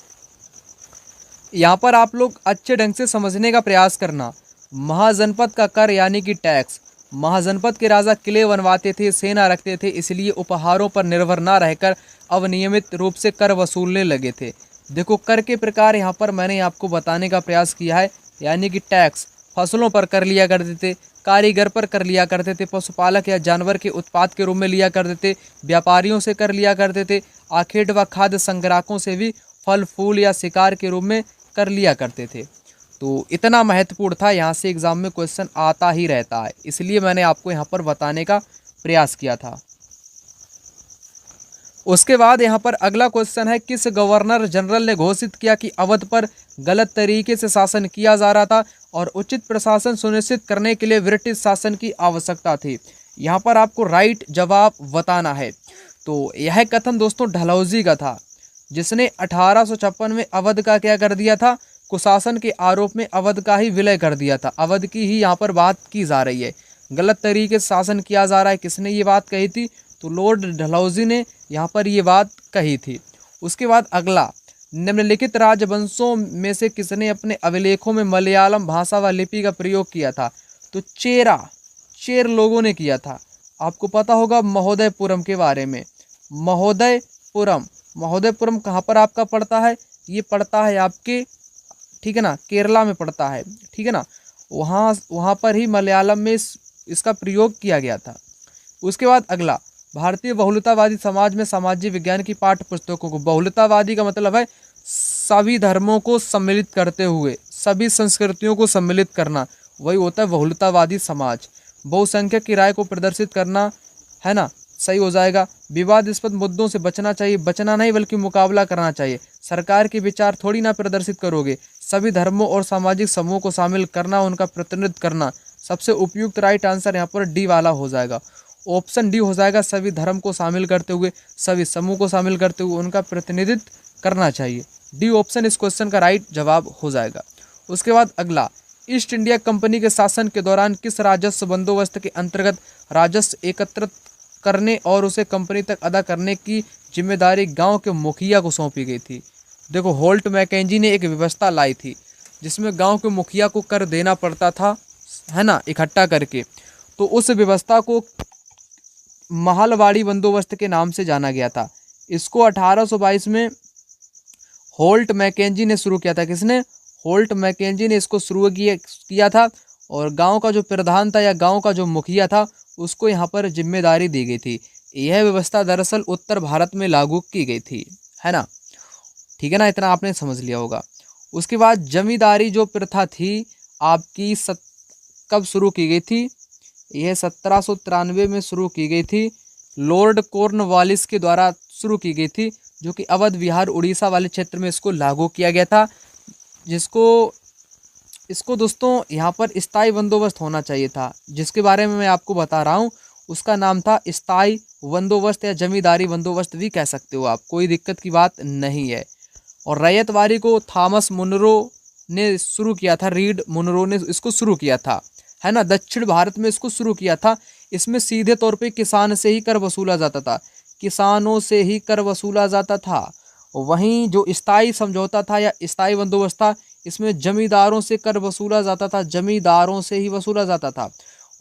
यहाँ पर आप लोग अच्छे ढंग से समझने का प्रयास करना। महाजनपद का कर यानी कि टैक्स, महाजनपद के राजा किले बनवाते थे, सेना रखते थे, इसलिए उपहारों पर निर्भर ना रहकर अब नियमित रूप से कर वसूलने लगे थे। देखो कर के प्रकार यहाँ पर मैंने आपको बताने का प्रयास किया है, यानी कि टैक्स, फसलों पर कर लिया करते थे, कारीगर पर कर लिया करते थे, पशुपालक या जानवर के उत्पाद के रूप में लिया करते थे, व्यापारियों से कर लिया करते थे, आखेट व खाद्य संग्राहकों से भी फल फूल या शिकार के रूप में कर लिया करते थे। तो इतना महत्वपूर्ण था, यहाँ से एग्जाम में क्वेश्चन आता ही रहता है, इसलिए मैंने आपको यहाँ पर बताने का प्रयास किया था। उसके बाद यहाँ पर अगला क्वेश्चन है, किस गवर्नर जनरल ने घोषित किया कि अवध पर गलत तरीके से शासन किया जा रहा था और उचित प्रशासन सुनिश्चित करने के लिए ब्रिटिश शासन की आवश्यकता थी? यहाँ पर आपको राइट जवाब बताना है। तो यह कथन दोस्तों डलहौजी का था, जिसने 1856 में अवध का क्या कर दिया था, कुशासन के आरोप में अवध का ही विलय कर दिया था। अवध की ही यहाँ पर बात की जा रही है। गलत तरीके से शासन किया जा रहा है। किसने ये बात कही थी? तो लॉर्ड डलहौजी ने यहाँ पर ये बात कही थी। उसके बाद अगला, निम्नलिखित राजवंशों में से किसने अपने अभिलेखों में मलयालम भाषा व लिपि का प्रयोग किया था? तो चेर लोगों ने किया था। आपको पता होगा महोदयपुरम के बारे में। महोदयपुरम कहाँ पर आपका पड़ता है? ये पड़ता है आपके, ठीक है ना, केरला में पड़ता है, ठीक है ना। वहाँ पर ही मलयालम में इसका प्रयोग किया गया था। उसके बाद अगला, भारतीय बहुलतावादी समाज में सामाजिक विज्ञान की पाठ्य पुस्तकों को, बहुलतावादी का मतलब है सभी धर्मों को सम्मिलित करते हुए, सभी संस्कृतियों को सम्मिलित करना, वही होता है बहुलतावादी समाज। बहुसंख्यक की राय को प्रदर्शित करना, है ना, सही हो जाएगा। विवादास्पद मुद्दों से बचना चाहिए, बचना नहीं बल्कि मुकाबला करना चाहिए। सरकार के विचार थोड़ी ना प्रदर्शित करोगे। सभी धर्मों और सामाजिक समूह को शामिल करना, उनका प्रतिनिधित्व करना। सबसे उपयुक्त राइट आंसर यहाँ पर डी वाला हो जाएगा। ऑप्शन डी हो जाएगा। सभी धर्म को शामिल करते हुए, सभी समूह को शामिल करते हुए उनका प्रतिनिधित्व करना चाहिए। डी ऑप्शन इस क्वेश्चन का राइट जवाब हो जाएगा। उसके बाद अगला, ईस्ट इंडिया कंपनी के शासन के दौरान किस राजस्व बंदोबस्त के अंतर्गत राजस्व एकत्रित करने और उसे कंपनी तक अदा करने की जिम्मेदारी गांव के मुखिया को सौंपी गई थी? देखो, होल्ट मैकेंजी ने एक व्यवस्था लाई थी जिसमें गांव के मुखिया को कर देना पड़ता था, है ना, इकट्ठा करके। तो उस व्यवस्था को महलवाड़ी बंदोबस्त के नाम से जाना गया था। इसको 1822 में होल्ट मैकेंजी ने शुरू किया था। किसने? होल्ट मैकेंजी ने इसको शुरू किया था। और गांव का जो प्रधान था या गांव का जो मुखिया था उसको यहाँ पर जिम्मेदारी दी गई थी। यह व्यवस्था दरअसल उत्तर भारत में लागू की गई थी, है ना, ठीक है ना, इतना आपने समझ लिया होगा। उसके बाद जमींदारी जो प्रथा थी आपकी कब शुरू की गई थी? यह 1793 में शुरू की गई थी। लॉर्ड कॉर्नवालिस के द्वारा शुरू की गई थी, जो कि अवध, बिहार, उड़ीसा वाले क्षेत्र में इसको लागू किया गया था। इसको दोस्तों यहाँ पर स्थायी बंदोबस्त होना चाहिए था, जिसके बारे में मैं आपको बता रहा हूँ। उसका नाम था स्थायी बंदोबस्त या जमींदारी बंदोबस्त भी कह सकते हो आप, कोई दिक्कत की बात नहीं है। और रैयतवारी को थॉमस मुनरो ने शुरू किया था। रीड मुनरो ने इसको शुरू किया था, है ना, दक्षिण भारत में इसको शुरू किया था। इसमें सीधे तौर पे किसान से ही कर वसूला जाता था, किसानों से ही कर वसूला जाता था। वहीं जो स्थायी समझौता था या स्थायी बंदोबस्त था, इसमें जमींदारों से कर वसूला जाता था, जमींदारों से ही वसूला जाता था।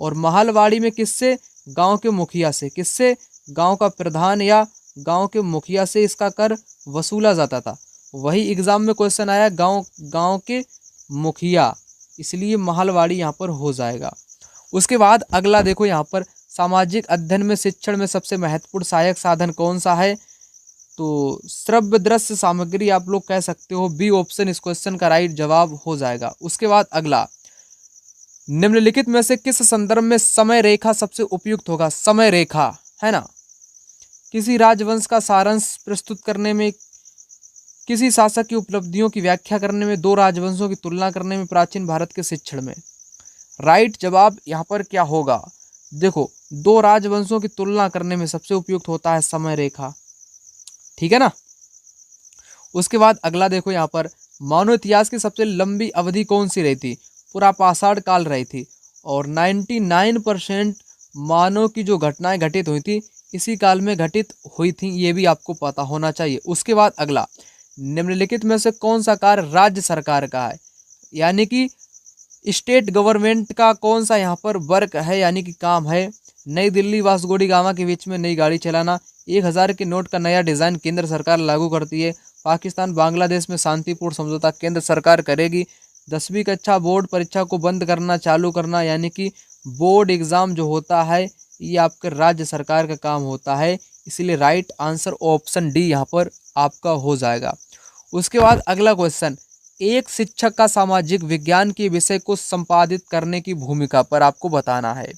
और महलवाड़ी में किससे? गांव के मुखिया से। किससे? गांव का प्रधान या गांव के मुखिया से इसका कर वसूला जाता था। वही एग्जाम में क्वेश्चन आया, गांव के मुखिया, इसलिए महलवाड़ी यहाँ पर हो जाएगा। उसके बाद अगला देखो, यहाँ पर सामाजिक अध्ययन में शिक्षण में सबसे महत्वपूर्ण सहायक साधन कौन सा है? तो श्रव्य दृश्य सामग्री आप लोग कह सकते हो। बी ऑप्शन इस क्वेश्चन का राइट जवाब हो जाएगा। उसके बाद अगला, निम्नलिखित में से किस संदर्भ में समय रेखा सबसे उपयुक्त होगा? समय रेखा, है ना, किसी राजवंश का सारांश प्रस्तुत करने में, किसी शासक की उपलब्धियों की व्याख्या करने में, दो राजवंशों की तुलना करने में, प्राचीन भारत के शिक्षण में। राइट जवाब यहाँ पर क्या होगा? देखो, दो राजवंशों की तुलना करने में सबसे उपयुक्त होता है समय रेखा, ठीक है ना। उसके बाद अगला देखो, यहाँ पर मानव इतिहास की सबसे लंबी अवधि कौन सी रही थी? पुरापाषाण काल रही थी। और 99% मानव की जो घटनाएं घटित हुई थी इसी काल में घटित हुई थी, ये भी आपको पता होना चाहिए। उसके बाद अगला, निम्नलिखित में से कौन सा कार्य राज्य सरकार का है? यानी कि स्टेट गवर्नमेंट का कौन सा यहाँ पर वर्क है, यानी कि काम है? नई दिल्ली वास्कोडी गामा के बीच में नई गाड़ी चलाना। 1000 के नोट का नया डिज़ाइन केंद्र सरकार लागू करती है। पाकिस्तान बांग्लादेश में शांतिपूर्ण समझौता केंद्र सरकार करेगी। 10वीं कक्षा बोर्ड परीक्षा को बंद करना चालू करना, यानी कि बोर्ड एग्ज़ाम जो होता है ये आपके राज्य सरकार का काम होता है। इसलिए राइट आंसर ऑप्शन डी यहाँ पर आपका हो जाएगा। उसके बाद अगला क्वेश्चन, एक शिक्षक का सामाजिक विज्ञान के विषय को संपादित करने की भूमिका पर आपको बताना है।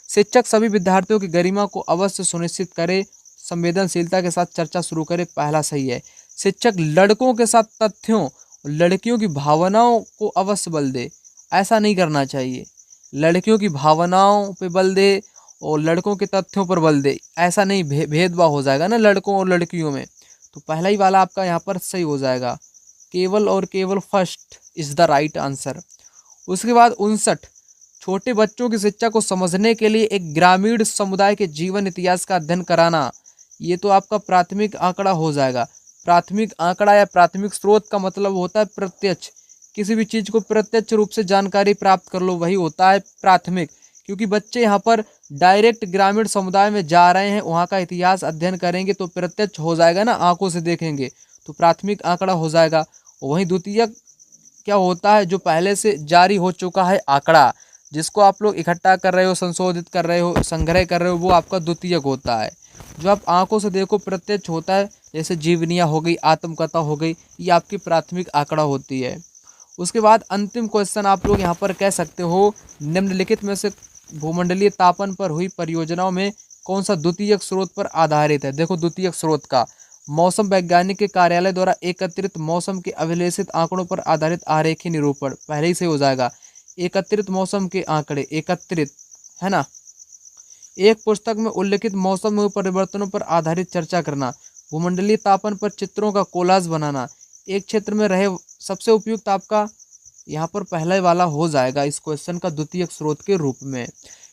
शिक्षक सभी विद्यार्थियों की गरिमा को अवश्य सुनिश्चित करे, संवेदनशीलता के साथ चर्चा शुरू करे, पहला सही है। शिक्षक लड़कों के साथ तथ्यों, लड़कियों की भावनाओं को अवश्य बल दे, ऐसा नहीं करना चाहिए। लड़कियों की भावनाओं पे बल दे और लड़कों के तथ्यों पर बल दे, ऐसा नहीं, भेदभाव हो जाएगा ना लड़कों और लड़कियों में। तो पहला ही वाला आपका यहाँ पर सही हो जाएगा। केवल और केवल first is the right answer. उसके बाद 59, छोटे बच्चों की शिक्षा को समझने के लिए एक ग्रामीण समुदाय के जीवन इतिहास का अध्ययन कराना। ये तो आपका प्राथमिक आंकड़ा हो जाएगा। प्राथमिक आंकड़ा या प्राथमिक स्रोत का मतलब होता है प्रत्यक्ष, किसी भी चीज को प्रत्यक्ष रूप से जानकारी प्राप्त कर लो, वही होता है प्राथमिक। क्योंकि बच्चे यहाँ पर डायरेक्ट ग्रामीण समुदाय में जा रहे हैं, वहाँ का इतिहास अध्ययन करेंगे तो प्रत्यक्ष हो जाएगा ना, आंखों से देखेंगे तो प्राथमिक आंकड़ा हो जाएगा। वहीं द्वितीयक क्या होता है, जो पहले से जारी हो चुका है आंकड़ा, जिसको आप लोग इकट्ठा कर रहे हो, संशोधित कर रहे हो, संग्रह कर रहे हो, वो आपका द्वितीयक होता है। जो आप आंखों से देखो प्रत्यक्ष होता है, जैसे जीवनियाँ हो गई, आत्मकथा हो गई, ये आपकी प्राथमिक आंकड़ा होती है। उसके बाद अंतिम क्वेश्चन आप लोग यहाँ पर कह सकते हो, निम्नलिखित में से भूमंडलीय तापन पर हुई परियोजनाओं में कौन सा द्वितीयक स्रोत पर आधारित है। देखो द्वितीयक स्रोत का, मौसम वैज्ञानिक के कार्यालय द्वारा एकत्रित मौसम के अभिलेखित आंकड़ों पर आधारित आरेखीय निरूपण, पहले ही से हो जाएगा। एकत्रित मौसम के आंकड़े, एकत्रित है ना। एक पुस्तक में उल्लिखित मौसम में परिवर्तनों पर आधारित चर्चा करना, भूमंडलीय तापन पर चित्रों का कोलाज बनाना। एक क्षेत्र में रहे सबसे उपयुक्त आपका यहाँ पर पहले वाला हो जाएगा इस क्वेश्चन का द्वितीयक स्रोत के रूप में।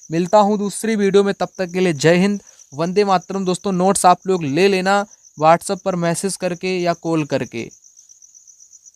मिलता हूँ दूसरी वीडियो में, तब तक के लिए जय हिंद, वंदे मातरम। दोस्तों नोट्स आप लोग ले लेना व्हाट्सएप पर मैसेज करके या कॉल करके।